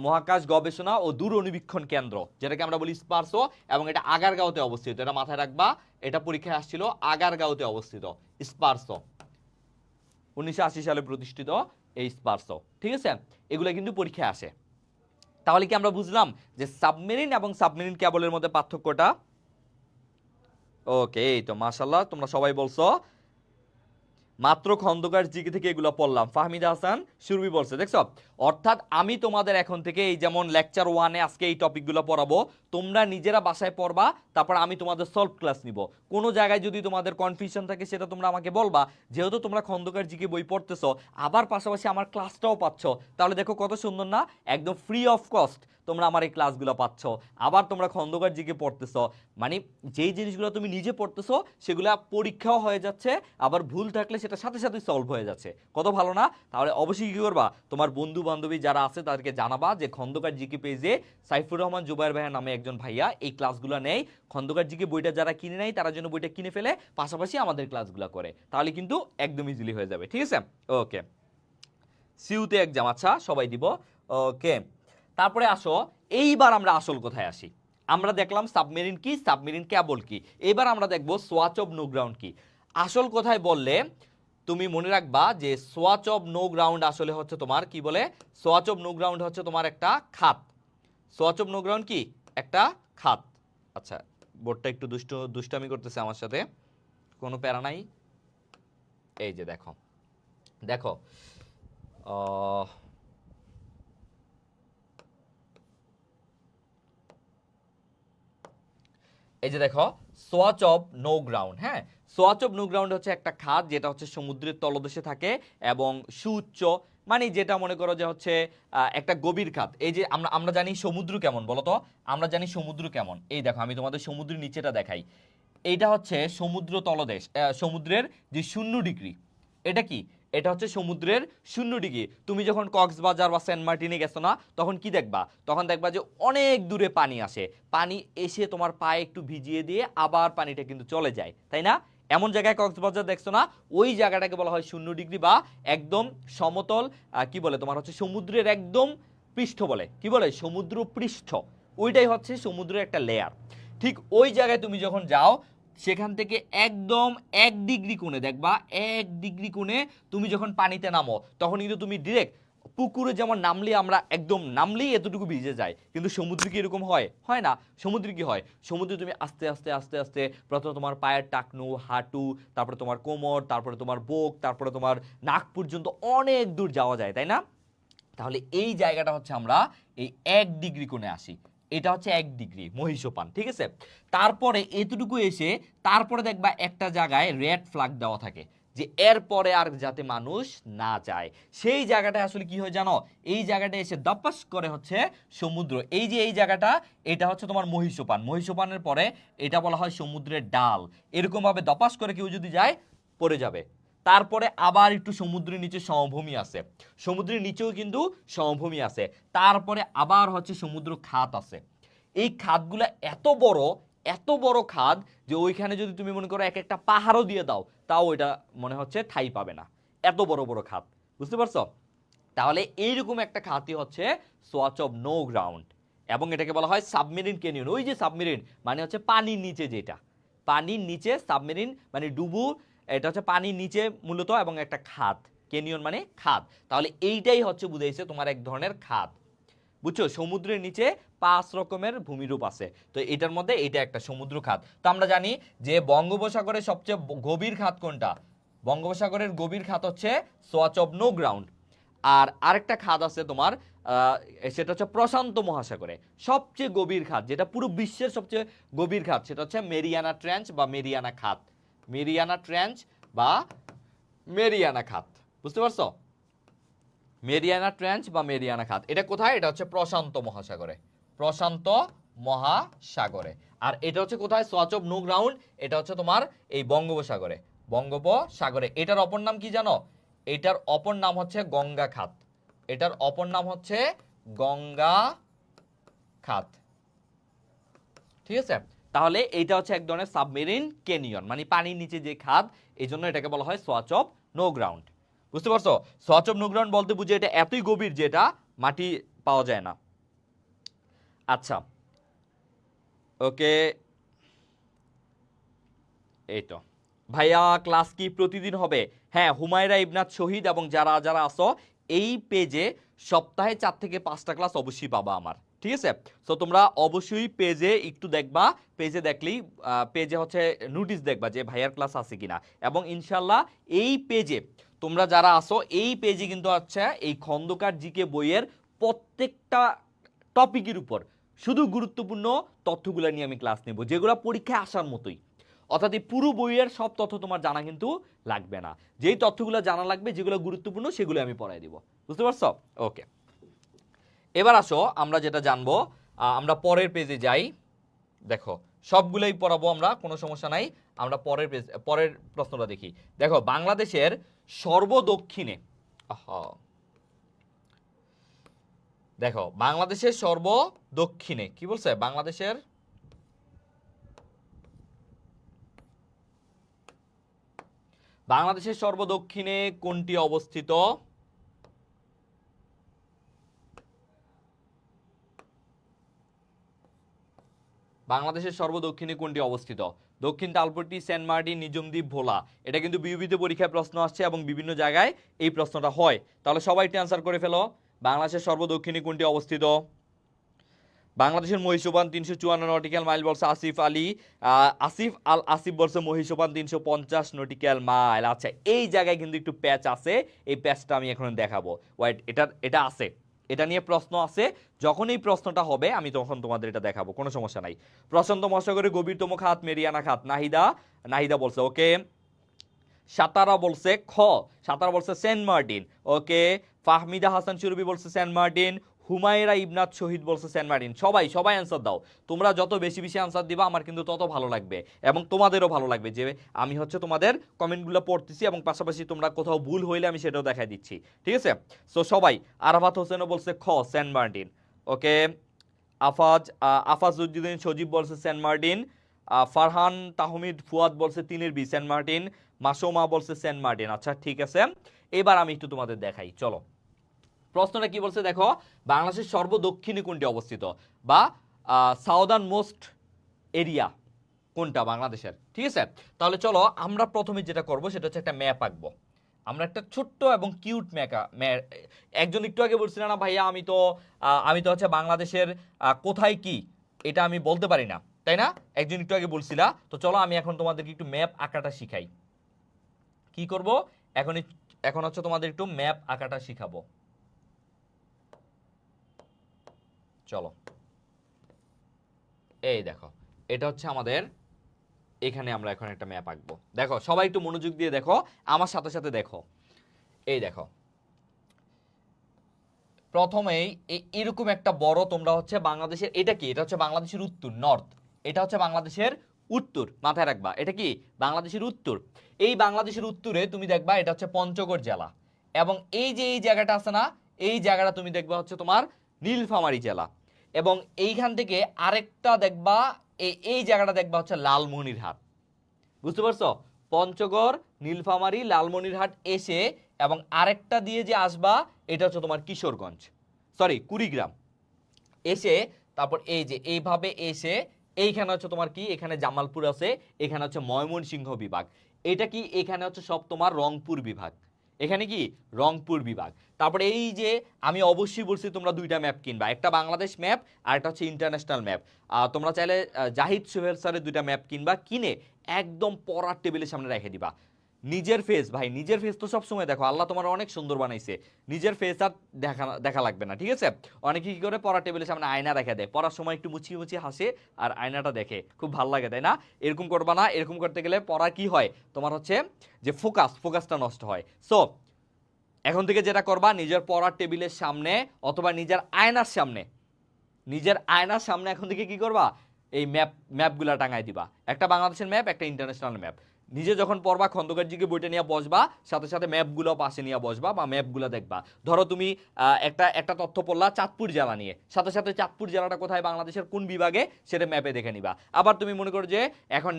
মহাকাশ গবেষণা ও দূর অনুবীক্ষণ কেন্দ্র, যেটাকে আমরা বলি স্পারসো, এবং এটা আগারগাঁওতে অবস্থিত, এটা মাথায় রাখবা, এটা পরীক্ষায় আসছিল, আগারগাঁওতে অবস্থিত স্পারসো, 1980 সালে প্রতিষ্ঠিত এই স্পারসো। ঠিক আছে, এগুলো কিন্তু পরীক্ষায় আসে। তাহলে কি আমরা বুঝলাম যে সাবমেরিন এবং সাবমেরিন কেবলের মধ্যে পার্থক্যটা? ওকে, এই তো মাশাআল্লাহ তোমরা সবাই বলছো, মাত্র খন্দকার জিকে থেকে এগুলো পড়লাম। ফাহমিদা হাসান সুরভি বলছে, দেখছো, অর্থাৎ আমি তোমাদের এখন থেকে এই যেমন লেকচার 1-এ আজকে এই টপিকগুলো পড়াবো, তোমরা নিজেরা বাসায় পড়বা, তারপর আমি তোমাদের সলভ ক্লাস নিব। কোনো জায়গায় যদি তোমাদের কনফিউশন থাকে সেটা তোমরা আমাকে বলবা, যেহেতু তোমরা খন্দকার জিকে বই পড়তেছো আবার পাশাপাশি আমার ক্লাসটাও পাচ্ছ, তাহলে দেখো কত সুন্দর না, একদম ফ্রি অফ কস্ট তোমরা আমার এই ক্লাসগুলো পাচ্ছ, আবার তোমরা খন্দকার জিকে পড়তেছো, মানে যেই জিনিসগুলো তুমি নিজে পড়তেছো সেগুলো পরীক্ষাও হয়ে যাচ্ছে, আবার ভুল থাকলে সেটা সাথে সাথে সলভ হয়ে যাচ্ছে, কত ভালো না? তাহলে অবশ্যই কি করবা, তোমার বন্ধু বান্ধবী যারা আছে তাদেরকে জানাবা যে খন্দকার জিকে পেজে সাইফুর রহমান জুবায়ের ভাইয়ের নামে একজন ভাইয়া এই ক্লাসগুলো নেয়, খন্দকার জিকে বইটা যারা কিনে নেয় তারা যেন বইটা কিনে ফেলে, পাশাপাশি আমাদের ক্লাসগুলো করে, তাহলে কিন্তু একদম ইজিলি হয়ে যাবে। ঠিক আছে, ওকে, সিউতে এক্সাম, আচ্ছা সবাই দিব, ওকে। তারপরে আসো, এইবার আমরা আসল কোথায় আসি। আমরা দেখলাম সাবমেরিন কি, সাবমেরিন কেবল কি, এবার আমরা দেখব সোয়াচ অফ নো গ্রাউন্ড কি। আসল কোথায় বললে তুমি মনে রাখবা যে সোয়াচ অফ নো গ্রাউন্ড আসলে হচ্ছে তোমার কি বলে, সোয়াচ অফ নো গ্রাউন্ড হচ্ছে তোমার একটা খাত, সোয়াচ অফ নো গ্রাউন্ড কি একটা খাত। আচ্ছা, বোর্ডটা একটু দুষ্টামি করতেছে আমার সাথে, কোনো প্যারা নাই। এই যে দেখো, দেখো এই যে দেখো সোয়াচ অফ নো গ্রাউন্ড, হ্যাঁ, সোয়াচ অফ নো গ্রাউন্ড হচ্ছে একটা খাত যেটা হচ্ছে সমুদ্রের তলদেশে থাকে এবং সুউচ্চ, মানে যেটা মনে করো যে হচ্ছে একটা গভীর খাত। এই যে আমরা আমরা জানি সমুদ্র কেমন বলো তো, আমরা জানি সমুদ্র কেমন, এই দেখো আমি তোমাদের সমুদ্রের নিচেটা দেখাই, এইটা হচ্ছে সমুদ্র তলদেশ, সমুদ্রের যে 0 ডিগ্রি, এটা কি, এটা হচ্ছে সমুদ্রের 0 ডিগ্রি। তুমি যখন কক্সবাজার বা সেন্ট মার্টিনে গেছো না, তখন কি দেখবা, তখন দেখবা যে অনেক দূরে পানি আসে, পানি এসে তোমার পায়ে একটু ভিজিয়ে দিয়ে আবার পানিটা কিন্তু চলে যায়, তাই না? এমন জায়গায় কক্সবাজার দেখছো না, ওই জায়গাটাকে বলা হয় 0 ডিগ্রি বা একদম সমতল, কি বলে তোমার হচ্ছে সমুদ্রের একদম পৃষ্ঠ বলে, কি বলে সমুদ্র পৃষ্ঠ, ওইটাই হচ্ছে সমুদ্রের একটা লেয়ার। ঠিক ওই জায়গায় তুমি যখন যাও, সেখান থেকে একদম 1 ডিগ্রি কোণে দেখবা, 1 ডিগ্রি কোণে তুমি যখন পানিতে নামো তখন কিন্তু তুমি ডিরেক্ট পুকুরে যেমন নামলে আমরা একদম নামলেই এতটুকু ভিজে যায়, কিন্তু সমুদ্রে কি এরকম হয়? হয় না। সমুদ্রে কি হয়, সমুদ্রে তুমি আস্তে আস্তে আস্তে আস্তে প্রথমে তোমার পায়ের টাকনু, হাঁটু, তারপরে তোমার কোমর, তারপরে তোমার বুক, তারপরে তোমার নাক পর্যন্ত অনেক দূর যাওয়া যায়, তাই না? তাহলে এই জায়গাটা হচ্ছে আমরা এই 1 ডিগ্রি কোণে আসি, এটা হচ্ছে 1 ডিগ্রি মহীসোপান, ঠিক আছে। তারপরে এতটুকু এসে তারপরে দেখবা একটা জায়গায় রেড ফ্ল্যাগ দেওয়া থাকে যে এরপরে আর যাতে মানুষ না যায়, সেই জায়গাটা আসলে কি হয় জানো, এই জায়গাটা এসে দপাস করে হচ্ছে সমুদ্র। এই যে এই জায়গাটা, এটা হচ্ছে তোমার মহীসোপান, মহীসোপানের পরে এটা বলা হয় সমুদ্রের ডাল। এরকম ভাবে দপাস করে কেউ যদি যায় পড়ে যাবে। তারপরে আবার একটু সমুদ্রের নিচে সমভূমি আছে, সমুদ্রের নিচেও কিন্তু সমভূমি আছে। তারপরে আবার হচ্ছে সমুদ্র খাত আছে। এই খাতগুলা এত বড় খাত যে ওইখানে যদি তুমি মনে করো এক একটা পাহাড়ও দিয়ে দাও তাও ওইটা মনে হচ্ছে ঠাই পাবে না, এত বড় বড় খাত, বুঝতে পারছো? তাহলে এইরকম একটা খাতই হচ্ছে সোয়াচ অফ নো গ্রাউন্ড, এবং এটাকে বলা হয় সাবমেরিন ক্যানিয়ন। ওই যে সাবমেরিন মানে হচ্ছে পানির নিচে, যেটা পানির নিচে, সাবমেরিন মানে ডুবু, এটা হচ্ছে পানির নিচে মূলত, এবং একটা খাত, ক্যানিয়ন মানে খাত। তাহলে এইটাই হচ্ছে বুঝাইছে তোমার এক ধরনের খাত, বুঝছো? সমুদ্রের নিচে 5 রকমের ভূমিরূপ আছে, তো এটার মধ্যে এটা একটা সমুদ্র খাত। তো আমরা জানি যে বঙ্গোপসাগরের সবচেয়ে গভীর খাত কোনটা? বঙ্গোপসাগরের গভীর খাত হচ্ছে সোয়াচ অফ নো গ্রাউন্ড। আর আরেকটা খাত আছে তোমার, সেটা হচ্ছে প্রশান্ত মহাসাগরে সবচেয়ে গভীর খাত, যেটা পুরো বিশ্বের সবচেয়ে গভীর খাত, সেটা হচ্ছে মেরিয়ানা ট্রেঞ্চ বা মেরিয়ানা খাত, মেরিয়ানা ট্রেঞ্চ বা মেরিয়ানা খাত, বুঝতে পারছো? মেরিয়ানা ট্রেঞ্চ বা মেরিয়ানা খাত, এটা কোথায়? এটা হচ্ছে প্রশান্ত মহাসাগরে, প্রশান্ত মহাসাগরে। আর এটা হচ্ছে কোথায়? সোয়াচ অফ নো গ্রাউন্ড, এটা হচ্ছে তোমার এই বঙ্গোপসাগরে, বঙ্গোপসাগরে। এটার অপর নাম কি জানো? এটার অপর নাম হচ্ছে গঙ্গা খাত, এটার অপর নাম হচ্ছে গঙ্গা খাত, ঠিক আছে? তাহলে এইটা হচ্ছে এক ধরনের সাবমেরিন ক্যানিয়ন, মানে পানির নিচে যে খাত, এই জন্য এটাকে বলা হয় সোয়াচ অফ নো গ্রাউন্ড, বুঝতে পারছো? সোয়াচ অফ নো গ্রাউন্ড বলতে বুঝে এটা এতই গভীর যে এটা মাটি পাওয়া যায় না। আচ্ছা, ওকে, এই তো ভাইয়া, ক্লাস কি প্রতিদিন হবে? হ্যাঁ, হুমায়রা ইবনাত শহীদ এবং যারা যারা আসো এই পেজে সপ্তাহে 4 থেকে 5টা ক্লাস অবশ্যই পাবা আমার, ঠিক আছে? তো তোমরা অবশ্যই পেজে একটু দেখবা, পেজে দেখলেই পেজে হচ্ছে নোটিশ দেখবা যে ভাইয়ার ক্লাস আছে কিনা, এবং ইনশাল্লাহ এই পেজে তোমরা যারা আসো এই পেজে কিন্তু হচ্ছে এই খন্দকার জিকে বইয়ের প্রত্যেকটা টপিকের উপর শুধু গুরুত্বপূর্ণ তথ্যগুলো নিয়ে আমি ক্লাস নেব, যেগুলো পরীক্ষায় আসার মতোই। অর্থাৎ এই পুরো বইয়ের সব তথ্য তোমার জানা কিন্তু লাগবে না, যেই তথ্যগুলো জানা লাগবে, যেগুলো গুরুত্বপূর্ণ, সেগুলো আমি পড়াই দিব, বুঝতে পারছো? ওকে, এবার আসো আমরা যেটা জানবো, আমরা পরের পেজে যাই। দেখো সবগুলোই পড়াবো আমরা, কোনো সমস্যা নাই। আমরা পরের পেজ, পরের প্রশ্নটা দেখি। দেখো বাংলাদেশের সর্বদক্ষিণে, দেখো বাংলাদেশের সর্বদক্ষিণে কি বলছে? বাংলাদেশের সর্বদক্ষিণে কোনটি অবস্থিত? বাংলাদেশের সর্বদক্ষিণে কোনটি অবস্থিত? দক্ষিণ তালপট্টি, সেন্ট মার্টিন, নিজম দ্বীপ, ভোলা। এটা কিন্তু বিউপিতে পরীক্ষায় প্রশ্ন আসছে এবং বিভিন্ন জায়গায় এই প্রশ্নটা হয়। তাহলে সবাই একটু অ্যান্সার করে ফেলো, বাংলাদেশের সর্বদক্ষিণে কোনটি অবস্থিত? বাংলাদেশের মহীসোপান 354 নটিক্যাল মাইল বলছে আসিফ আলী, আসিফ আল আসিফ বলছে মহীসোপান 350 নটিক্যাল মাইল। আচ্ছা, এই জায়গায় কিন্তু একটু প্যাচ আছে, এই প্যাচটা আমি এখন দেখাবো। ওয়েট, এটা আছে, এটা নিয়ে প্রশ্ন আছে, যখন এই প্রশ্নটা হবে আমি তখন তোমাদের এটা দেখাবো, কোনো সমস্যা নাই। প্রশান্ত মহাসাগরের গভীরতম খাত মেরিয়ানা খাত, নাহিদা বলছে ওকে। সাতারা বলছে সাতারা বলছে সেন্ট মার্টিন, ওকে। ফাহমিদা হাসান সুরভি বলছে সেন্ট মার্টিন। হুমায়রা ইবনাত শহীদ বলছে সেন্ট মার্টিন। সবাই অ্যান্সার দাও, তোমরা যত বেশি বেশি অ্যান্সার দিবা আমার কিন্তু তত ভালো লাগবে, এবং তোমাদেরও ভালো লাগবে যে আমি হচ্ছে তোমাদের কমেন্টগুলো পড়তেছি, এবং পাশাপাশি তোমরা কোথাও ভুল হইলে আমি সেটাও দেখাই দিচ্ছি, ঠিক আছে? সো সবাই, আরাফাত হোসেনও বলছে সেন্ট মার্টিন, ওকে। আফাজউদ্দিন সজীব বলছে সেন্ট মার্টিন। ফারহান তাহমিদ ফুয়াদ বলছে 3 বি সেন্ট মার্টিন। মাসুমা বলছে সেন্ট মার্টিন। আচ্ছা ঠিক আছে, এবার আমি একটু তোমাদের দেখাই, চলো। প্রশ্নটা কি বলছে দেখো, বাংলাদেশের সর্বদক্ষিণে কোনটি অবস্থিত, বা সাউদার্ন মোস্ট এরিয়া কোনটা বাংলাদেশের, ঠিক আছে? তাহলে চলো আমরা প্রথমে যেটা করব সেটা হচ্ছে একটা ম্যাপ আঁকবো। আমরা একটা ছোট্ট এবং কিউট একজন একটু আগে বলছিল না ভাইয়া আমি তো হচ্ছে বাংলাদেশের কোথায় কি এটা আমি বলতে পারি না, তাই না? একজন একটু আগে বলছিলা। তো চলো আমি এখন তোমাদেরকে একটু ম্যাপ আঁকাটা শিখাই। কি করব এখন? এখন হচ্ছে তোমাদের একটু ম্যাপ আঁকাটা শিখাবো। চলো এই দেখো, এটা হচ্ছে আমাদের, এখানে আমরা এখন একটা ম্যাপ আঁকবো। দেখো সবাই একটু মনোযোগ দিয়ে দেখো, আমার সাথে সাথে দেখো। এই দেখো, প্রথমেই এরকম একটা বড় তোমরা হচ্ছে বাংলাদেশের, এটা কি, এটা হচ্ছে বাংলাদেশের উত্তর, নর্থ। এটা হচ্ছে বাংলাদেশের উত্তর, মাথায় রাখবা এটা কি বাংলাদেশের উত্তর। এই বাংলাদেশের উত্তরে তুমি দেখবা এটা হচ্ছে পঞ্চগড় জেলা, এবং এই যে এই জায়গাটা আছে না, এই জায়গাটা তুমি দেখবা হচ্ছে তোমার নীলফামারী জেলা, এবং এইখান থেকে আরেকটা দেখবা, এই জায়গাটা দেখবা হচ্ছে লালমনিরহাট। বুঝতে পারছো? পঞ্চগড়, নীলফামারী, লালমনিরহাট এসে, এবং আরেকটা দিয়ে যে আসবা এটা হচ্ছে তোমার কিশোরগঞ্জ, সরি কুড়িগ্রাম এসে, তারপর এই যে এইভাবে এসে এইখানে হচ্ছে তোমার কি, এখানে জামালপুর আছে, এখানে হচ্ছে ময়মনসিংহ বিভাগ, এটা কি এখানে হচ্ছে সব তোমার রংপুর বিভাগ, এখানে কি রংপুর বিভাগ। তারপরে এই যে আমি অবশ্যই বলছি তোমরা দুইটা ম্যাপ কিনবা, একটা বাংলাদেশ ম্যাপ আর একটা হচ্ছে ইন্টারন্যাশনাল ম্যাপ। তোমরা চাইলে জাহিদ সোহেল স্যারের দুইটা ম্যাপ কিনবা, কিনে একদম পড়ার টেবিলের সামনে রেখে দিবা। নিজের ফেস ভাই, নিজের ফেস তো সবসময় দেখো, আল্লাহ তোমার অনেক সুন্দর বানাইছে, নিজের ফেস আর দেখা লাগবে না, ঠিক আছে? অনেকে কি করে পড়ার টেবিলের সামনে আয়না রেখে দেয়, পড়ার সময় একটু মুছিয়ে মুছিয়ে হাসে আর আয়নাটা দেখে, খুব ভালো লাগে, তাই না? এরকম করবা না, এরকম করতে গেলে পড়া কি হয় তোমার হচ্ছে যে ফোকাসটা নষ্ট হয়। সো এখন থেকে যেটা করবা, নিজের পড়ার টেবিলের সামনে অথবা নিজের আয়নার সামনে এখন থেকে কি করবা, এই ম্যাপগুলা টাঙাই দিবা, একটা বাংলাদেশের ম্যাপ, একটা ইন্টারন্যাশনাল ম্যাপ। নিজে যখন পড়বা খন্দকার জিকে বইটা নিয়ে বসবা, সাথে সাথে ম্যাপগুলো পাশে নিয়ে বসবা বা ম্যাপগুলো দেখবা। ধরো তুমি একটা তথ্য পড়লা চাঁদপুর জেলা নিয়ে, সাথে সাথে চাঁদপুর জেলাটা কোথায়, বাংলাদেশের কোন বিভাগে, সেটা ম্যাপে দেখে নিবা। আবার তুমি মনে করো যে এখন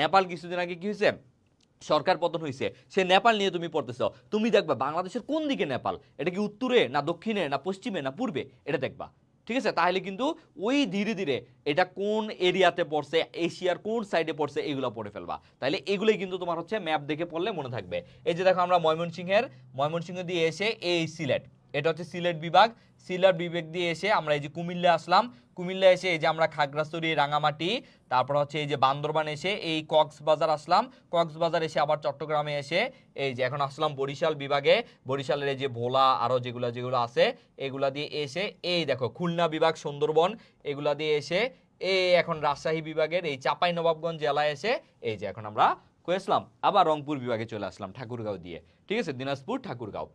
নেপাল কিছুদিন আগে কি হয়েছে, সরকার পতন হয়েছে, সে নেপাল নিয়ে তুমি পড়তেছো, তুমি দেখবা বাংলাদেশের কোন দিকে নেপাল, এটা কি উত্তরে না দক্ষিণে না পশ্চিমে না পূর্বে, এটা দেখবা, ঠিক আছে? তাহলে কিন্তু ওই ধীরে ধীরে এটা কোন এরিয়াতে পড়ছে, এশিয়ার কোন সাইডে পড়ছে, এগুলো পড়ে ফেলবা। তাহলে এগুলোই কিন্তু তোমার হচ্ছে ম্যাপ দেখে পড়লে মনে থাকবে। এই যে দেখো, আমরা ময়মনসিংহ দিয়ে এসে এই সিলেট, এটা হচ্ছে সিলেট বিভাগ দিয়ে এসে আমরা এই যে কুমিল্লা আসলাম, কুমিল্লা এসে এই যে আমরা খাগড়াছড়ি, রাঙামাটি, তারপর হচ্ছে এই যে বান্দরবান এসে এই কক্সবাজার আসলাম, কক্সবাজার এসে আবার চট্টগ্রামে এসে এই যে এখন আসলাম বরিশাল বিভাগে, বরিশালের এই যে ভোলা আরো যেগুলো আছে এগুলা দিয়ে এসে এই দেখো খুলনা বিভাগ, সুন্দরবন, এগুলা দিয়ে এসে এই এখন রাজশাহী বিভাগের এই চাঁপাইনবাবগঞ্জ জেলায় এসে এই যে এখন আমরা কই আসলাম, আবার রংপুর বিভাগে চলে আসলাম ঠাকুরগাঁও দিয়ে, ঠিক আছে? দিনাজপুর, ঠাকুরগাঁও।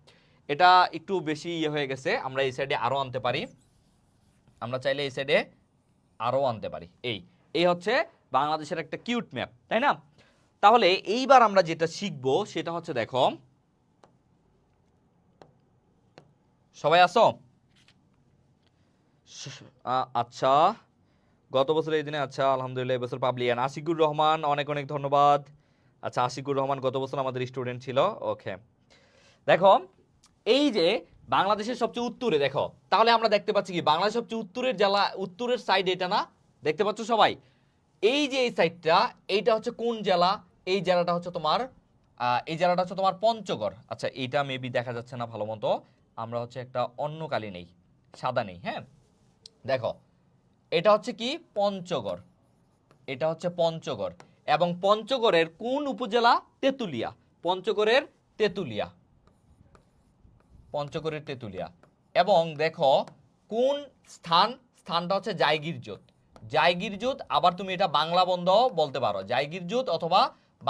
এটা একটু বেশি হয়ে গেছে, আমরা এই সাইডে আরো আনতে পারি, আমরা চাইলে এই সাইডে আরো আনতে পারি। এই হচ্ছে বাংলাদেশের একটা কিউট ম্যাপ, তাই না? তাহলে এইবার আমরা যেটা শিখবো সেটা হচ্ছে, দেখো সবাই আসো, আচ্ছা গত বছর এই দিনে, আচ্ছা আলহামদুলিল্লাহ এবছর পাবলিয়ান আশিকুর রহমান, অনেক অনেক ধন্যবাদ। আচ্ছা আশিকুর রহমান গত বছর আমাদের স্টুডেন্ট ছিল, ওকে। দেখো এই যে বাংলাদেশের সবচেয়ে উত্তরে, দেখো তাহলে আমরা দেখতে পাচ্ছি কি বাংলাদেশের সবচেয়ে উত্তরের জেলা, উত্তরের সাইড এটা না, দেখতে পাচ্ছ সবাই? এই যে এই সাইডটা, এইটা হচ্ছে কোন জেলা, এই জেলাটা হচ্ছে তোমার পঞ্চগড়। আচ্ছা এইটা মেবি দেখা যাচ্ছে না ভালো মতো, আমরা হচ্ছে একটা অন্য কালি নেই, সাদা নেই, হ্যাঁ। দেখো এটা হচ্ছে কি পঞ্চগড়, এটা হচ্ছে পঞ্চগড়, এবং পঞ্চগড়ের কোন উপজেলা, তেতুলিয়া, পঞ্চগড়ের তেতুলিয়া। এবং দেখো কোন স্থানটা হচ্ছে জায়গিরজুত, আবার তুমি এটা বাংলা বন্ধাও বলতে পারো, জায়গিরজুত অথবা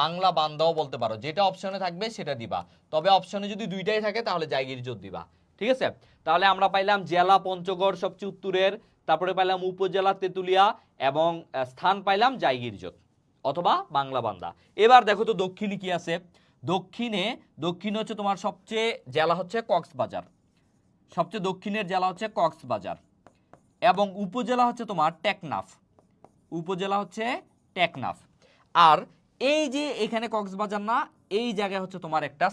বাংলা বান্ধাও বলতে পারো, যেটা অপশনে থাকবে সেটা দিবা। তবে অপশনে যদি দুইটাই থাকে তাহলে জায়গিরজুত দিবা, ঠিক আছে? তাহলে আমরা পাইলাম জেলা পঞ্চগড় সবচেয়ে উত্তরের, তারপরে পাইলাম উপজেলা তেতুলিয়া, এবং স্থান পাইলাম জায়গিরজুত অথবা বাংলা বান্দা। এবার দেখো তো দক্ষিণে কি আছে, দক্ষিণে হচ্ছে তোমার সবচেয়ে জেলা হচ্ছে কক্সবাজার, সবচেয়ে দক্ষিণের জেলা হচ্ছে কক্সবাজার, এবং উপজেলা হচ্ছে তোমার টেকনাফ। আর এই যে এখানে কক্সবাজার না, এই জায়গায় হচ্ছে তোমার একটা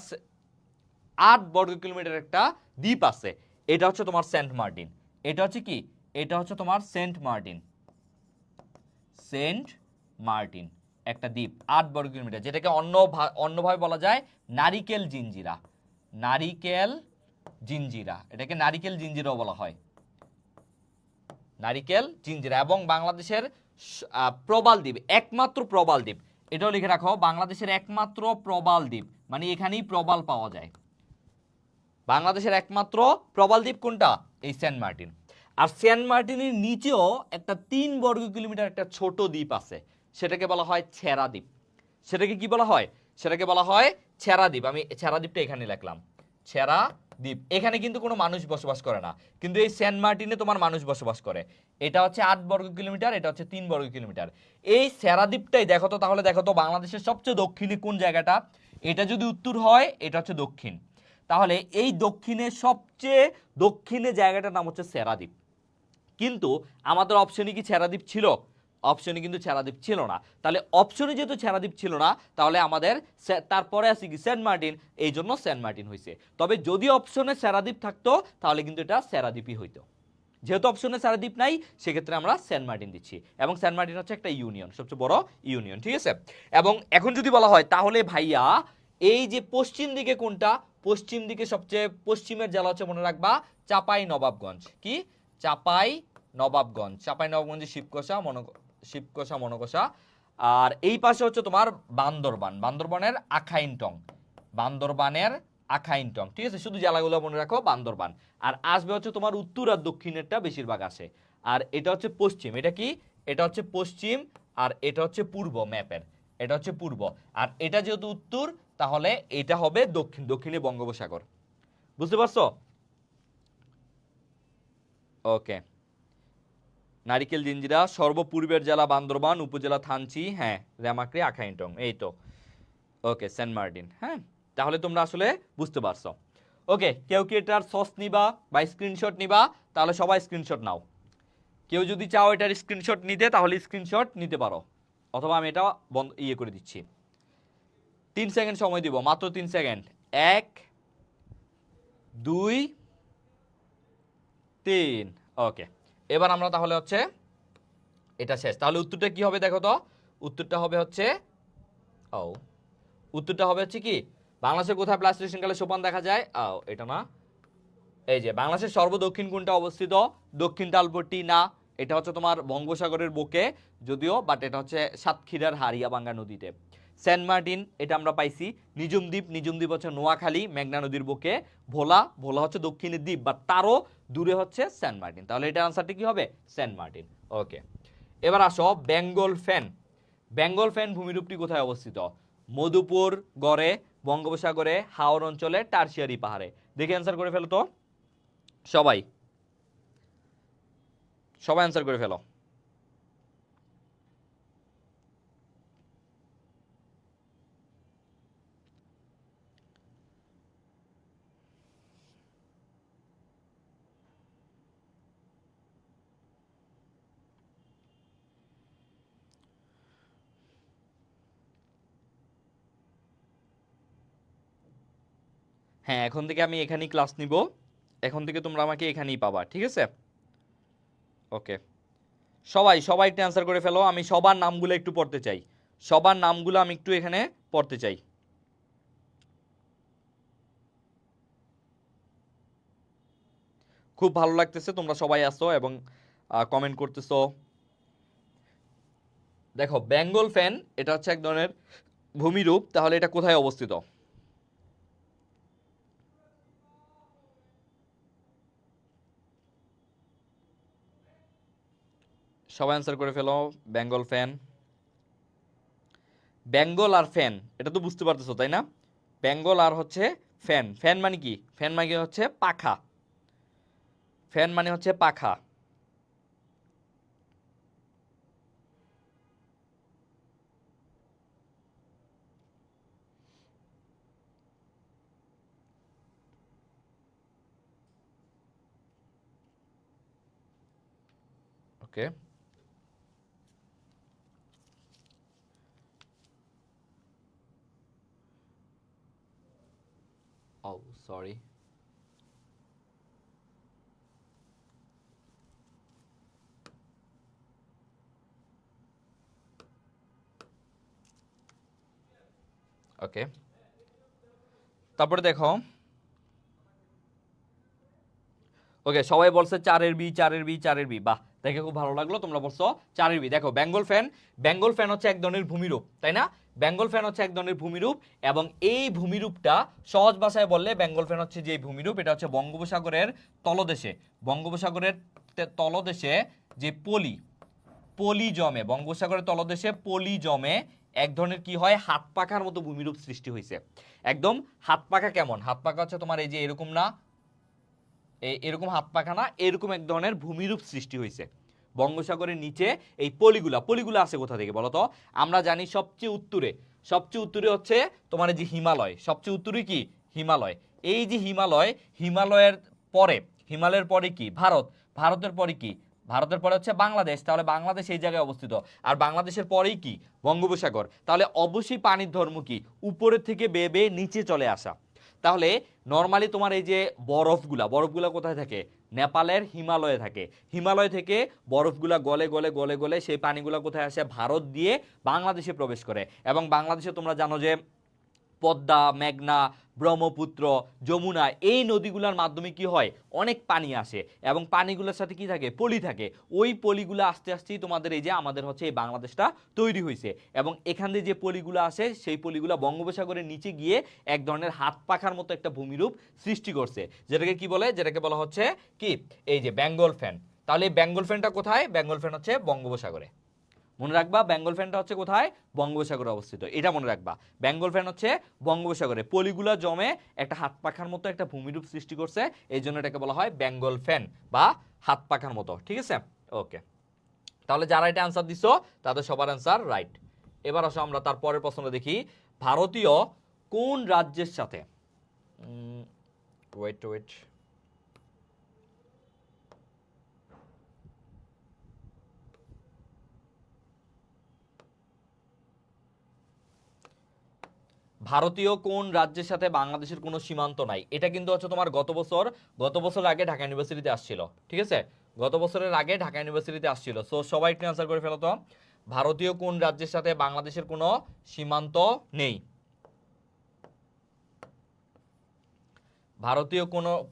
8 বর্গ কিলোমিটার একটা দ্বীপ আছে, এটা হচ্ছে তোমার সেন্ট মার্টিন। এটা হচ্ছে কি, এটা হচ্ছে তোমার সেন্ট মার্টিন, একটা দ্বীপ 8 বর্গ কিলোমিটার, যেটাকে অন্যভাবে বলা যায় নারিকেল জিঞ্জিরা, এটাকে নারিকেল জিঞ্জিরাও বলা হয়, নারিকেল জিঞ্জিরা। এবং বাংলাদেশের প্রবাল দ্বীপ, একমাত্র প্রবাল দ্বীপ, এটাও লিখে রাখো, বাংলাদেশের একমাত্র প্রবাল দ্বীপ, মানে এখানেই প্রবাল পাওয়া যায়। বাংলাদেশের একমাত্র প্রবাল দ্বীপ কোনটা, এই সেন্ট মার্টিন। আর সেন্ট মার্টিনের নিচেও একটা 3 বর্গ কিলোমিটার একটা ছোট দ্বীপ আছে, সেটাকে বলা হয় ছেড়া দ্বীপ। সেটাকে কি বলা হয়? সেটাকে বলা হয় ছেড়া দ্বীপ। আমি ছেড়া দ্বীপটা এখানে লিখলাম, ছেড়া দ্বীপ। এখানে কিন্তু কোনো মানুষ বসবাস করে না, কিন্তু এই সেন্ট মার্টিনে তোমার মানুষ বসবাস করে। এটা হচ্ছে 8 বর্গ কিলোমিটার, এটা হচ্ছে 3 বর্গ কিলোমিটার। এই ছেড়া দ্বীপটাই দেখো তো, তাহলে দেখো তো বাংলাদেশের সবচেয়ে দক্ষিণে কোন জায়গাটা? এটা যদি উত্তর হয় এটা হচ্ছে দক্ষিণ, তাহলে এই দক্ষিণে সবচেয়ে দক্ষিণে জায়গাটার নাম হচ্ছে ছেড়া দ্বীপ। কিন্তু আমাদের অপশনে কি ছেড়া দ্বীপ ছিল? অপশনে কিন্তু ছেড়া দ্বীপ ছিল না। তাহলে অপশনে যেহেতু ছেড়া দ্বীপ ছিল না, তাহলে আমাদের তারপরে আছে কি সেন্ট মার্টিন, এই জন্য সেন্ট মার্টিন হয়েছে। তবে যদি অপশনে ছেড়া দ্বীপ থাকতো তাহলে কিন্তু এটা ছেড়া দ্বীপই হইতো। যেহেতু অপশনে ছেড়া দ্বীপ নাই, সেক্ষেত্রে আমরা সেন্ট মার্টিন দিচ্ছি। এবং সেন্ট মার্টিন হচ্ছে একটা ইউনিয়ন, সবচেয়ে বড় ইউনিয়ন, ঠিক আছে। এবং এখন যদি বলা হয় তাহলে ভাইয়া এই যে পশ্চিম দিকে কোনটা? পশ্চিম দিকে সবচেয়ে পশ্চিমের জেলা হচ্ছে, মনে রাখবা, চাপাই নবাবগঞ্জ। কি? চাপাই নবাবগঞ্জ। চাপাই নবাবগঞ্জে শিবকোষা মনকোষা। আর এই পাশে হচ্ছে তোমার বান্দরবান, বান্দরবানের আখাইনটং, বান্দরবানের আখাইনটং, ঠিক আছে। শুধু জেলাগুলো মনে রাখো, বান্দরবান। আর আসবে হচ্ছে তোমার উত্তর আর দক্ষিণেরটা বেশিরভাগ আসে। আর এটা হচ্ছে পশ্চিম, এটা কি? এটা হচ্ছে পশ্চিম, আর এটা হচ্ছে পূর্ব ম্যাপের, এটা হচ্ছে পূর্ব। আর এটা যেহেতু উত্তর, তাহলে এটা হবে দক্ষিণ, দক্ষিণে বঙ্গোপসাগর। বুঝতে পারছো? ওকে। নারিকেল জিঞ্জিরা, সর্বপূর্বের জেলা বান্দরবান, উপজেলা থানচি, হ্যাঁ, রেমাক্রি, আখাইনটং, এই তো। ওকে, সেন্ট মার্টিন। হ্যাঁ, তাহলে তোমরা আসলে বুঝতে পারছো। ওকে, কেউ কি এটার সস নিবা বা স্ক্রিনশট নিবা? তাহলে সবাই স্ক্রিনশট নাও। কেউ যদি চাও এটার স্ক্রিনশট নিতে, তাহলে স্ক্রিনশট নিতে পারো, অথবা আমি এটা বন্ধ করে দিচ্ছি। 3 সেকেন্ড সময় দিব, মাত্র 3 সেকেন্ড। 1 2 3। ওকে, এবার আমরা তাহলে হচ্ছে এটা শেষ। তাহলে উত্তরটা কি হবে দেখো তো? উত্তরটা হবে হচ্ছে, ও, উত্তরটা হবে হচ্ছে কি, বাংলাদেশের কোথায় প্লাস্টেশন কালে সোপান দেখা যায়? এটা না, এই যে বাংলাদেশের সর্বদক্ষিণ কোনটা অবস্থিত? দক্ষিণ তালপট্টি না, এটা হচ্ছে তোমার বঙ্গোপসাগরের বুকে যদিও, বাট এটা হচ্ছে সাতক্ষীরার হারিয়াবাঙ্গা নদীতে। সেন্ট মার্টিন এটা আমরা পাইছি। নিজুম দ্বীপ, নিজুম দ্বীপ হচ্ছে নোয়াখালী মেঘনা নদীর বুকে। ভোলা, ভোলা হচ্ছে দক্ষিণের দ্বীপ, বাট তারও দূরে হচ্ছে সেন্ট মার্টিন। তাহলে এটার আনসারটা কি হবে? Saint Martin. ওকে, এবার আসো বেঙ্গল ফ্যান। বেঙ্গল ফ্যান ভূমিরূপটি কোথায় অবস্থিত? মধুপুর গড়ে, বঙ্গোপসাগরে, হাওর অঞ্চলে, টারসিয়ারি পাহাড়ে। দেখে অ্যান্সার করে ফেলো তো সবাই, সবাই অ্যান্সার করে ফেলো। হ্যাঁ, এখন থেকে আমি এখানেই ক্লাস নিব, এখন থেকে তোমরা আমাকে এখানেই পাবা, ঠিক আছে? ওকে, সবাই সবাই একটু অ্যান্সার করে ফেলো। আমি সবার নামগুলো একটু পড়তে চাই, সবার নামগুলো আমি একটু এখানে পড়তে চাই। খুব ভালো লাগতেছে তোমরা সবাই আসো এবং কমেন্ট করতেছো। দেখো, বেঙ্গল ফ্যান এটা হচ্ছে এক ধরনের ভূমিরূপ, তাহলে এটা কোথায় অবস্থিত? সবাই অ্যান্সার করে ফেলো। বেঙ্গল ফ্যান, বেঙ্গল আর ফ্যান এটা তো বুঝতে পারতেছো তাই না? বেঙ্গল আর হচ্ছে ফ্যান, ফ্যান মানে কি? ফ্যান মানে হচ্ছে পাখা, ফ্যান মানে হচ্ছে পাখা। ওকে, ও সরি, ওকে। তারপরে দেখো, ওকে, সবাই বলছে 4-এর বি, 4-এর বি, 4-এর বি, বাহ, দেখে খুব ভালো লাগলো, তোমরা বলছো 4-এর বি। দেখো বেঙ্গল ফ্যান হচ্ছে এক ধরনের ভূমিরূপ, তাই না? বেঙ্গল ফ্যান হচ্ছে এক ধরনের ভূমিরূপ, এবং এই ভূমিরূপটা সহজ ভাষায় বললে বেঙ্গল ফ্যান হচ্ছে যে ভূমিরূপ, এটা হচ্ছে বঙ্গোপসাগরের তলদেশে যে পলি জমে, বঙ্গোপসাগরের তলদেশে পলি জমে এক ধরনের কি হয়, হাত পাখার মতো ভূমিরূপ সৃষ্টি হয়েছে। একদম হাত পাখা কেমন? হাত পাখা হচ্ছে তোমার এই যে এরকম না, এরকম হাত পাখা না, এরকম এক ধরনের ভূমিরূপ সৃষ্টি হয়েছে বঙ্গোপসাগরের নিচে। এই পলিগুলা আসে কোথা থেকে বলতো? আমরা জানি সবচেয়ে উত্তরে হচ্ছে তোমার এই যে হিমালয়, সবচেয়ে উত্তরে কি হিমালয়। এই যে হিমালয়ের পরে কি ভারতের পরে কি, ভারতের পরে হচ্ছে বাংলাদেশ, তাহলে বাংলাদেশ এই জায়গায় অবস্থিত, আর বাংলাদেশের পরেই কি বঙ্গোপসাগর, তাহলে অবশ্যই পানির ধর্ম কি উপরের থেকে বেয়ে বেয়ে নিচে চলে আসা। তাহলে নর্মালি তোমার এই যে বরফগুলা কোথায় থাকে? নেপালের হিমালয়ে থাকে। হিমালয় থেকে বরফগুলা গলে গলে গলে গলে সেই পানিগুলা কোথায় আসে? ভারত দিয়ে বাংলাদেশে প্রবেশ করে। এবং বাংলাদেশে তোমরা জানো যে পদ্মা, মেঘনা, ব্রহ্মপুত্র, যমুনা, এই নদীগুলোর মাধ্যমে কি হয়, অনেক পানি আসে, এবং পানিগুলোর সাথে কি থাকে? পলি থাকে। ওই পলিগুলো আস্তে আস্তেই তোমাদের এই যে আমাদের হচ্ছে এই বাংলাদেশটা তৈরি হয়েছে, এবং এখান দিয়ে যে পলিগুলো আসে সেই পলিগুলো বঙ্গোপসাগরের নিচে গিয়ে এক ধরনের হাত পাখার মতো একটা ভূমিরূপ সৃষ্টি করছে, যেটাকে কি বলে? যেটাকে বলা হচ্ছে কি এই যে বেঙ্গল ফ্যান। তাহলে এই বেঙ্গল ফ্যানটা কোথায়? বেঙ্গল ফ্যান হচ্ছে বঙ্গোপসাগরে। মনে রাখবা বেঙ্গল ফ্যানটা হচ্ছে কোথায়? বঙ্গোপসাগরে অবস্থিত। এটা মনে রাখবা, বেঙ্গল ফ্যান হচ্ছে বঙ্গোপসাগরে পলিগুলা জমে একটা হাত পাখার মতো একটা ভূমিরূপ সৃষ্টি করছে, এই জন্য এটাকে বলা হয় বেঙ্গল ফ্যান বা হাত পাখার মতো। ঠিক আছে, ওকে। তাহলে যারা এটা অ্যান্সার দিছো তাদের সবার অ্যান্সার রাইট। এবার আসো আমরা তার পরের প্রশ্নটা দেখি। ভারতীয় কোন রাজ্যের সাথে ওয়েট ভারতীয় কোন রাজ্যের সাথে বাংলাদেশের কোনো সীমান্ত নাই? এটা কিন্তু হচ্ছে তোমার গত বছর আগে ঢাকা ইউনিভার্সিটিতে আসছিল। ঠিক আছে, গত বছরের আগে ঢাকা ইউনিভার্সিটিতে আসছিল। সো সবাই একটু অ্যান্সার করে ফেলো তো। ভারতীয় কোন রাজ্যের সাথে বাংলাদেশের কোনো সীমান্ত নেই? ভারতীয়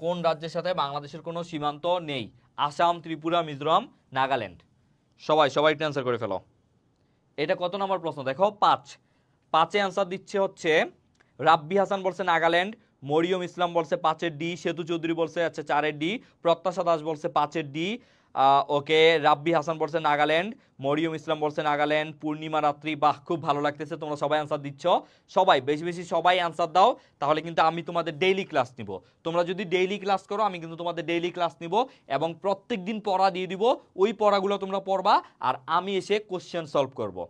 কোন রাজ্যের সাথে বাংলাদেশের কোনো সীমান্ত নেই? আসাম, ত্রিপুরা, মিজোরাম, নাগাল্যান্ড। সবাই একটু অ্যান্সার করে ফেলো। এটা কত নম্বর প্রশ্ন? দেখো 5 অ্যান্সার দিচ্ছে হচ্ছে রাব্বি হাসান বলছে নাগাল্যান্ড, মরিয়ম ইসলাম বলছে 5-এর ডি, সেতু চৌধুরী বলছে আচ্ছা 4-এর ডি, প্রত্যাশা দাস বলছে 5-এর ডি। ওকে, রাব্বি হাসান বলছে নাগাল্যান্ড, মরিয়ম ইসলাম বলছে নাগাল্যান্ড, পূর্ণিমা রাত্রি। বাহ, খুব ভালো লাগতেছে, তোমরা সবাই অ্যান্সার দিচ্ছ। সবাই বেশি বেশি সবাই অ্যান্সার দাও, তাহলে কিন্তু আমি তোমাদের ডেইলি ক্লাস নিব। তোমরা যদি ডেইলি ক্লাস করো আমি কিন্তু তোমাদের ডেইলি ক্লাস নিব, এবং প্রত্যেক দিন পড়া দিয়ে দিব। ওই পড়াগুলো তোমরা পড়বা, আর আমি এসে কোশ্চেন সলভ করব।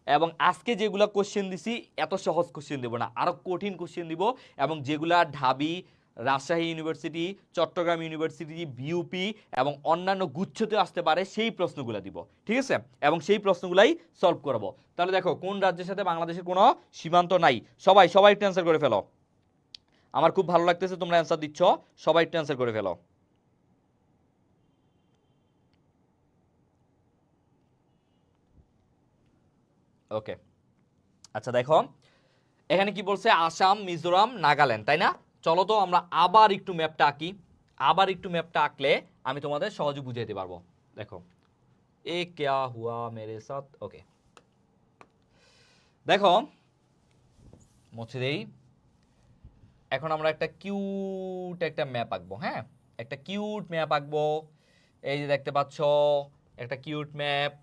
এবং আজকে যেগুলো কোশ্চেন দিছি এত সহজ কোশ্চেন দেবো না, আরও কঠিন কোশ্চেন দিব, এবং যেগুলা Dhabi, Rajshahi university, Chittagong university, BUP এবং অন্যান্য গুচ্ছতে আসতে পারে সেই প্রশ্নগুলো দিব। ঠিক আছে, এবং সেই প্রশ্নগুলাই সলভ করবো। তাহলে দেখো কোন রাজ্যের সাথে বাংলাদেশের কোনো সীমান্ত নাই? সবাই একটু অ্যান্সার করে ফেলো। আমার খুব ভালো লাগতেছে তোমরা অ্যান্সার দিচ্ছ, সবাই একটু অ্যান্সার করে ফেলো। ওকে, আচ্ছা দেখো এখানে কি বলছে? আসাম, মিজোরাম, নাগাল্যান্ড, তাই না? চলো তো আমরা আবার একটু ম্যাপটা আঁকি। আঁকলে আমি তোমাদের সহজে বুঝাইতে পারবো। দেখো এ ক্যা হুয়া মেরে সাথ। ওকে, দেখো মুছে দেই। এখন আমরা একটা কিউট একটা ম্যাপ আঁকবো। হ্যাঁ, একটা কিউট ম্যাপ আঁকবো। এই যে দেখতে পাচ্ছ একটা কিউট ম্যাপ,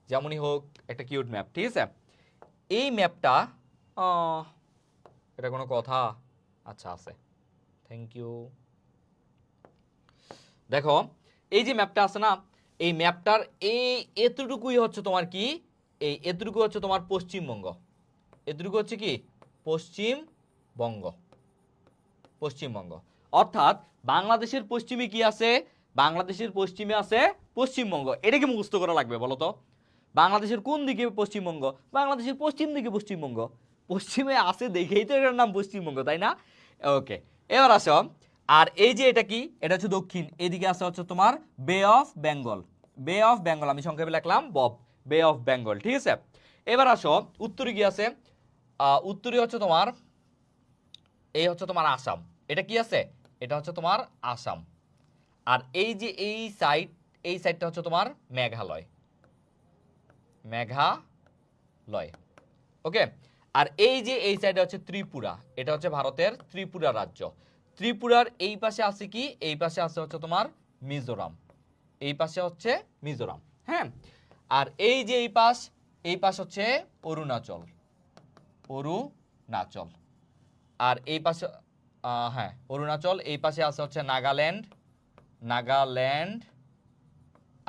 যেমনই হোক একটা কিউট ম্যাপ। ঠিক আছে, এই ম্যাপটা এটা কোনো কথা? আচ্ছা আছে, থ্যাংক ইউ। দেখো এই যে ম্যাপটা আছে না, এই ম্যাপটার এতটুকুই হচ্ছে তোমার কি, এতটুকু হচ্ছে তোমার পশ্চিমবঙ্গ। এতটুকু হচ্ছে কি পশ্চিমবঙ্গ। অর্থাৎ বাংলাদেশের পশ্চিমে কি আছে? বাংলাদেশের পশ্চিমে আছে পশ্চিমবঙ্গ। এটাকে মুখস্থ করা লাগবে বলো তো। বাংলাদেশের কোন দিকে পশ্চিমবঙ্গ? বাংলাদেশের পশ্চিম দিকে পশ্চিমবঙ্গ। পশ্চিমে আছে দেখেই তো এটার নাম পশ্চিমবঙ্গ, তাই না? ওকে, এবার আসো। আর এই যে এটা কি? এটা হচ্ছে দক্ষিণ, এদিকে আছে হচ্ছে তোমার বে অফ বেঙ্গল। আমি সংক্ষেপে লিখলাম বব, বে অফ বেঙ্গল। ঠিক আছে, এবার আসো উত্তরে কি আছে? উত্তরে হচ্ছে তোমার এই হচ্ছে তোমার আসাম। এটা কি আছে? এটা হচ্ছে তোমার আসাম। আর এই যে এই সাইডটা হচ্ছে তোমার মেঘালয়, মেঘালয়। ওকে, আর এই যে এই সাইডে হচ্ছে ত্রিপুরা, এটা হচ্ছে ভারতের ত্রিপুরা রাজ্য। ত্রিপুরার এই পাশে আছে কি, এই পাশে আছে হচ্ছে তোমার মিজোরাম, এই পাশে হচ্ছে মিজোরাম। হ্যাঁ, আর এই যে এই পাশ হচ্ছে অরুণাচল, অরুণাচল। আর এই পাশে হ্যাঁ অরুণাচল, এই পাশে আছে হচ্ছে নাগাল্যান্ড, নাগাল্যান্ড।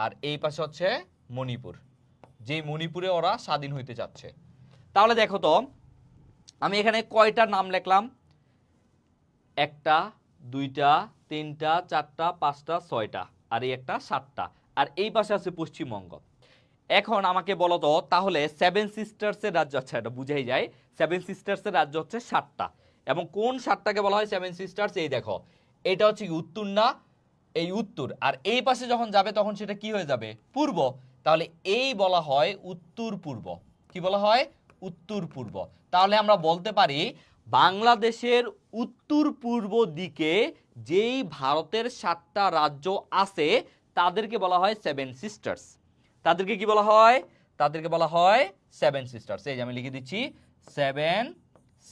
আর এই পাশে হচ্ছে মণিপুর, যেই মণিপুরে ওরা স্বাধীন হইতে যাচ্ছে। তাহলে দেখো তো আমি এখানে কয়টা নাম লিখলাম, 1টা 2টা 3টা 4টা 5টা 6টা, আর এই একটা 7টা, আর এই পাশে আছে পশ্চিমবঙ্গ। এখন আমাকে বলো তো তাহলে সেভেন সিস্টার্সের রাজ্য, আচ্ছা এটা বুঝাই যায়, সেভেন সিস্টার্সের রাজ্য হচ্ছে 7টা, এবং কোন 7টাকে বলা হয় সেভেন সিস্টার্স? এই দেখো এটা হচ্ছে কি উত্তর না, এই উত্তর, আর এই পাশে যখন যাবে তখন সেটা কি হয়ে যাবে? পূর্ব। তাহলে এই বলা হয় উত্তর পূর্ব। কি বলা হয়? উত্তর পূর্ব। তাহলে আমরা বলতে পারি বাংলাদেশের উত্তর পূর্ব দিকে যেই ভারতের 7টা রাজ্য আছে তাদেরকে বলা হয় সেভেন সিস্টার্স। তাদেরকে কি বলা হয়? তাদেরকে বলা হয় সেভেন সিস্টার্স। এই যে আমি লিখে দিচ্ছি সেভেন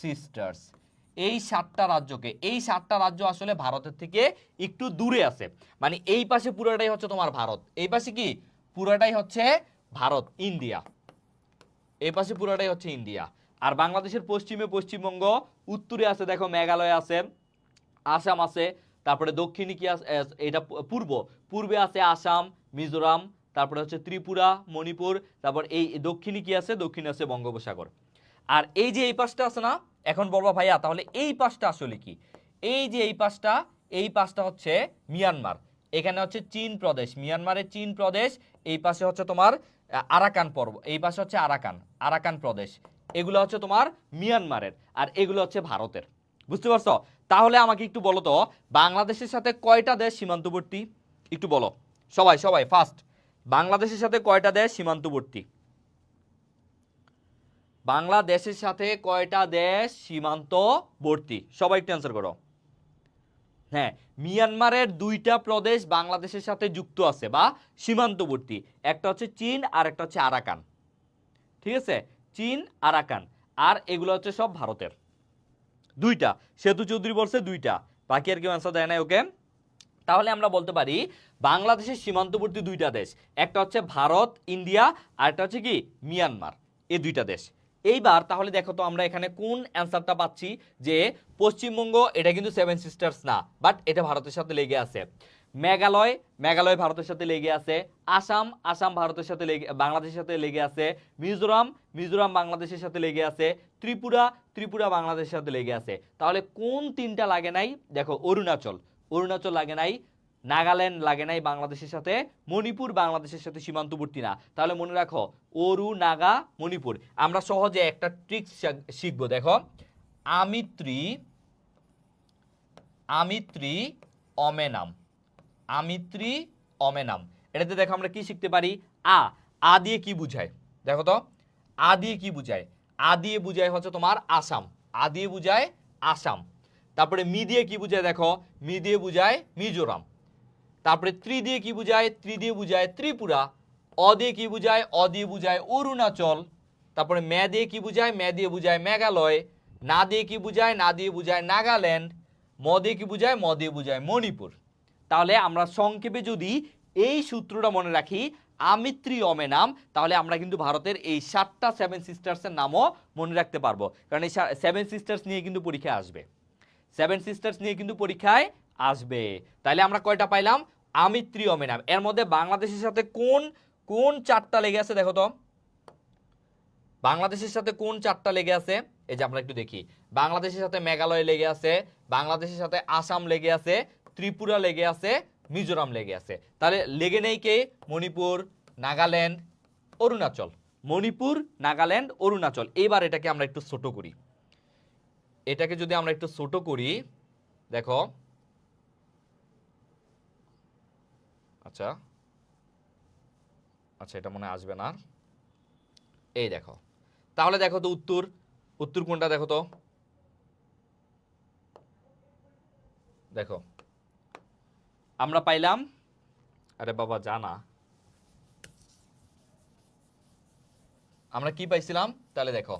সিস্টার্স। এই 7টা রাজ্যকে, এই 7টা রাজ্য আসলে ভারতের থেকে একটু দূরে আছে, মানে এই পাশে পুরোটাই হচ্ছে তোমার ভারত, এই পাশে কি পুরোটাই হচ্ছে ভারত, ইন্ডিয়া, এই পাশে পুরোটাই হচ্ছে ইন্ডিয়া। আর বাংলাদেশের পশ্চিমে পশ্চিমবঙ্গ, উত্তরে আছে দেখো মেঘালয় আছে, আসাম আছে, তারপরে দক্ষিণে কি আছে, এটা পূর্বে আছে আসাম, মিজোরাম, তারপরে হচ্ছে ত্রিপুরা, মণিপুর, তারপর এই দক্ষিণে কি আছে? দক্ষিণে আছে বঙ্গোপসাগর। আর এই যে এই পাশটা আছে না, এখন বলবো ভাইয়া তাহলে এই পাশটা আসলে কি? এই যে এই পাশটা হচ্ছে মিয়ানমার, এখানে হচ্ছে চীন প্রদেশ, মিয়ানমারের চীন প্রদেশ, এই পাশে হচ্ছে তোমার আরাকান পর্বত, এই পাশে হচ্ছে আরাকান প্রদেশ, এগুলো হচ্ছে তোমার মিয়ানমারের, আর এগুলো হচ্ছে ভারতের। বুঝতে পারছো? তাহলে আমাকে একটু বলো তো বাংলাদেশের সাথে কয়টা দেশ সীমান্তবর্তী? একটু বলো সবাই ফার্স্ট, বাংলাদেশের সাথে কয়টা দেশ সীমান্তবর্তী? বাংলাদেশের সাথে কয়টা দেশ সীমান্তবর্তী? সবাই একটু অ্যান্সার করো। হ্যাঁ, মিয়ানমারের 2টা প্রদেশ বাংলাদেশের সাথে যুক্ত আছে বা সীমান্তবর্তী, একটা হচ্ছে চীন আর একটা হচ্ছে আরাকান। ঠিক আছে, চীন আরাকান, আর এগুলো হচ্ছে সব ভারতের। 2টা, সেতু চৌধুরী বলছে 2টা, বাকি আর কেউ অ্যান্সার দেয় না। ওকে, তাহলে আমরা বলতে পারি বাংলাদেশের সীমান্তবর্তী 2টা দেশ, একটা হচ্ছে ভারত ইন্ডিয়া, আর একটা হচ্ছে কি মিয়ানমার, এই 2টা দেশ। এইবার তাহলে দেখো তো আমরা এখানে কোন অ্যান্সারটা পাচ্ছি, যে পশ্চিমবঙ্গ এটা কিন্তু সেভেন সিস্টার্স না, বাট এটা ভারতের সাথে লেগে আছে। মেঘালয় ভারতের সাথে লেগে আছে, আসাম ভারতের সাথে বাংলাদেশের সাথে লেগে আছে, মিজোরাম বাংলাদেশের সাথে লেগে আছে, ত্রিপুরা বাংলাদেশের সাথে লেগে আছে। তাহলে কোন 3টা লাগে নাই? দেখো অরুণাচল লাগে নাই, নাগাল্যান্ড লাগে নাই বাংলাদেশের সাথে, মণিপুর বাংলাদেশের সাথে সীমান্তবর্তী না। তাহলে মনে রাখো নাগা মণিপুর। আমরা সহজে একটা ট্রিক্স শিখবো, দেখো আমিত্রি অমেনাম, এটাতে দেখো আমরা কি শিখতে পারি? আ দিয়ে কি বুঝায়? দেখো তো আ দিয়ে কি বুঝায়? আ দিয়ে বুঝায় হচ্ছে তোমার আসাম। তারপরে মি দিয়ে কি বুঝায়? দেখো মি দিয়ে বুঝায় মিজোরাম। তারপরে ত্রি দিয়ে কি বুঝায়? দিয়ে বুঝায় ত্রিপুরা। অ দিয়ে কি বুঝায়? দিয়ে বুঝায় অরুণাচল। তারপরে মে দিয়ে কি বুঝায়? দিয়ে বুঝায় মেঘালয়। না দিয়ে কি বুঝায়? দিয়ে বুঝায় নাগাল্যান্ড। ম দিয়ে কি বুঝায়? দিয়ে বুঝায় মণিপুর। তাহলে আমরা সংক্ষেপে যদি এই সূত্রটা মনে রাখি, আমিত্রি অমেনাম, তাহলে আমরা কিন্তু ভারতের এই 7টা সেভেন সিস্টার্সের নামও মনে রাখতে পারবো, কারণ এই সেভেন সিস্টার্স নিয়ে কিন্তু পরীক্ষায় আসবে। তাহলে আমরা কয়টা পাইলাম? আমিত্রি অমেনাম। এর মধ্যে বাংলাদেশের সাথে কোন 4টা লেগে আছে? দেখো তো বাংলাদেশের সাথে কোন 4টা লেগে আছে? এই যে আমরা একটু দেখি, বাংলাদেশের সাথে মেঘালয় লেগে আছে, বাংলাদেশের সাথে আসাম লেগে আছে, ত্রিপুরা লেগে আছে, মিজোরাম লেগে আছে। তাহলে লেগে নেই কে? মণিপুর, নাগাল্যান্ড, অরুণাচল। এবার এটাকে আমরা একটু ছোট করি, দেখো আচ্ছা এটা মনে আসবে না। এই দেখো, তাহলে দেখো তো উত্তর কোনটা? দেখো তো, দেখো আমরা পাইলাম আরে বাবা জানা, আমরা কি পাইছিলাম তাহলে দেখো,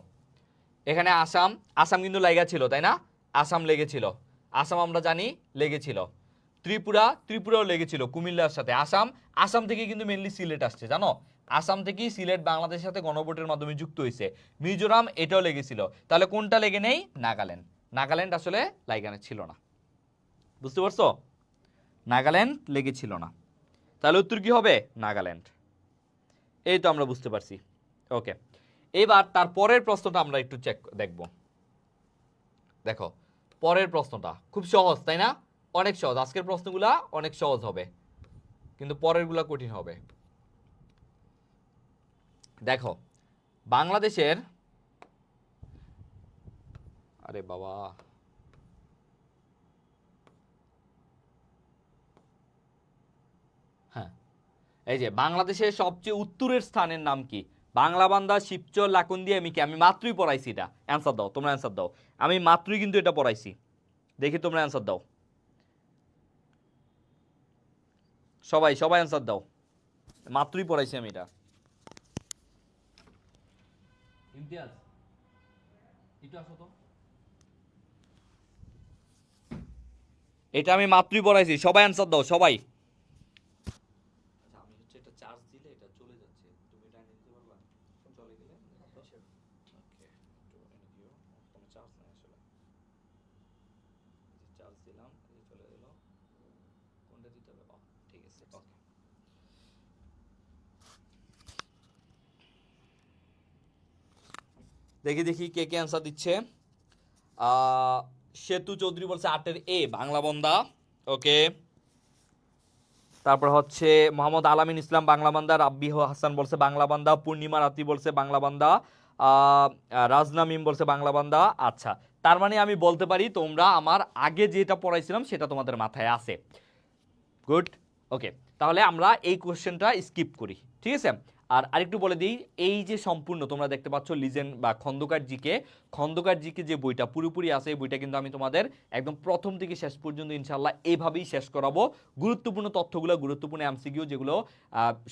এখানে আসাম, আসাম কিন্তু লেগা ছিল তাই না, আসাম লেগেছিল, আসাম আমরা জানি লেগেছিল, ত্রিপুরা, ত্রিপুরাও লেগেছিল কুমিল্লার সাথে, আসাম, আসাম থেকে কিন্তু মেইনলি সিলেট আসছে জানো, আসাম থেকেই সিলেট বাংলাদেশের সাথে গণভোটের মাধ্যমে যুক্ত হয়েছে, মিজোরাম এটাও লেগেছিল, তাহলে কোনটা লেগে নেই, নাগাল্যান্ড, নাগাল্যান্ড আসলে লাইগানে ছিল না, বুঝতে পারছো, নাগাল্যান্ড লেগেছিল না, তাহলে উত্তর কি হবে, নাগাল্যান্ড, এই তো আমরা বুঝতে পারছি। ওকে, এবার তার পরের প্রশ্নটা আমরা একটু চেক দেখব, দেখো পরের প্রশ্নটা খুব সহজ তাই না, অনেক সহজ, আজকের প্রশ্নগুলা অনেক সহজ হবে কিন্তু পরেরগুলা কঠিন হবে। দেখো বাংলাদেশের, আরে বাবা, হ্যাঁ, এই যে বাংলাদেশের সবচেয়ে উত্তরের স্থানের নাম কি, বাংলাবান্ধা, শিবচর, লাকুন্দি, আমি মাত্রই পড়াইছি, এটা অ্যান্সার দাও, তোমরা অ্যান্সার দাও, আমি মাত্রই কিন্তু এটা পড়াইছি, দেখি তোমরা অ্যান্সার দাও, সবাই সবাই অ্যান্সার দাও, মাত্রই পড়াইছি আমি এটা। ইমতিয়াজ একটু আসো তো, এটা আমি মাত্রই পড়াইছি, সবাই অ্যান্সার দাও সবাই। আচ্ছা আমি হচ্ছে এটা চার্জ দিলে এটা চলে যাচ্ছে, তুমি এটা এনে দিতে পারবা, চলে গেলে ওকে একটু এনে দিও, কোনো চার্জ নাই আসলে, চার্জ দিলাম এই যে চলে গেল, কোনটা দিতে হবে, ঠিক আছে ওকে। দেখি দেখি কে কে অ্যান্সার দিচ্ছে। সেতু চৌধুরী বলছে 8-এর এ বাংলাবন্ধা, ওকে। তারপর হচ্ছে মোহাম্মদ আলামিন ইসলাম বাংলাবান্ধা, রাব্বি হাসান বলছে বাংলাবান্ধা, পূর্ণিমা রাত্রি বলছে বাংলাবান্ধা, রাজনা মিম বলছে বাংলাবান্ধা। আচ্ছা, তার মানে আমি বলতে পারি তোমরা আমার আগে যেটা পড়াইছিলাম সেটা তোমাদের মাথায় আছে, গুড, ওকে। তাহলে আমরা এই কোশ্চেনটা স্কিপ করি, ঠিক আছে। আর আরেকটু বলে দিই, এই যে সম্পূর্ণ তোমরা দেখতে পাচ্ছ লিজেন্ড বা খন্দকার জিকে, খন্দকার জিকে যে বইটা পুরোপুরি আছে, এই বইটা কিন্তু আমি তোমাদের একদম প্রথম থেকে শেষ পর্যন্ত ইনশাল্লাহ এইভাবেই শেষ করাবো, গুরুত্বপূর্ণ তথ্যগুলো, গুরুত্বপূর্ণ এমসিকিউ যেগুলো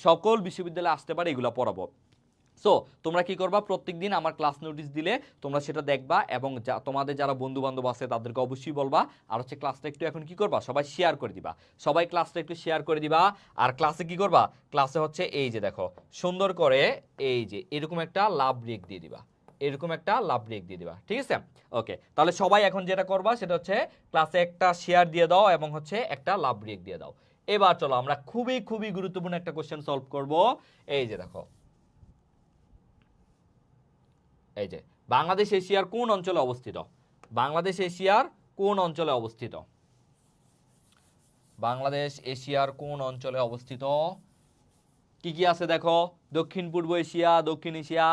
সকল বিশ্ববিদ্যালয়ে আসতে পারে এগুলো পড়াবো। সো তোমরা কি করবা, প্রত্যেকদিন আমার ক্লাস নোটিশ দিলে তোমরা সেটা দেখবা এবং তোমাদের যারা বন্ধু বান্ধব আছে তাদেরকে অবশ্যই বলবা, আর হচ্ছে ক্লাসটা একটু এখন কি করবা, সবাই শেয়ার করে দিবা, সবাই ক্লাসটা একটু শেয়ার করে দিবা। আর ক্লাসে কি করবা, ক্লাসে হচ্ছে এই যে দেখো সুন্দর করে এই যে এরকম একটা লাভ রেক দিয়ে দিবা, এরকম একটা লাভ রেক দিয়ে দিবা, ঠিক আছে। ওকে, তাহলে সবাই এখন যেটা করবা সেটা হচ্ছে ক্লাসে একটা শেয়ার দিয়ে দাও এবং হচ্ছে একটা লাভ রেক দিয়ে দাও। এবার চলো আমরা খুবই খুবই গুরুত্বপূর্ণ একটা কোশ্চেন সলভ করব। এই যে দেখো, এই যে বাংলাদেশ এশিয়ার কোন অঞ্চলে অবস্থিত, বাংলাদেশ এশিয়ার কোন অঞ্চলে অবস্থিত, বাংলাদেশ এশিয়ার কোন অঞ্চলে অবস্থিত, কি কি আছে দেখো, দক্ষিণ পূর্ব এশিয়া, দক্ষিণ এশিয়া,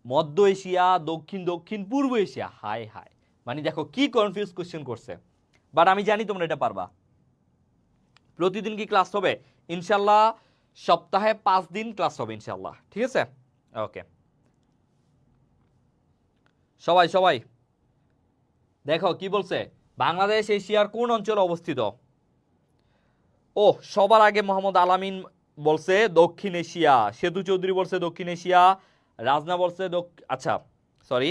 মধ্য এশিয়া, দক্ষিণ দক্ষিণ পূর্ব এশিয়া, হাই হাই, মানে দেখো কি কনফিউজ কোশ্চেন করছে, বাট আমি জানি তোমরা এটা পারবা। প্রতিদিন কি ক্লাস হবে, ইনশাল্লাহ সপ্তাহে 5 দিন ক্লাস হবে ইনশাল্লাহ, ঠিক আছে। ওকে, সবাই সবাই দেখো কি বলছে, বাংলাদেশ এশিয়ার কোন অঞ্চলে অবস্থিত। ও সবার আগে মোহাম্মদ আলামিন বলছে দক্ষিণ এশিয়া, সেতু চৌধুরী বলছে দক্ষিণ এশিয়া, রাজনা বলছে আচ্ছা সরি,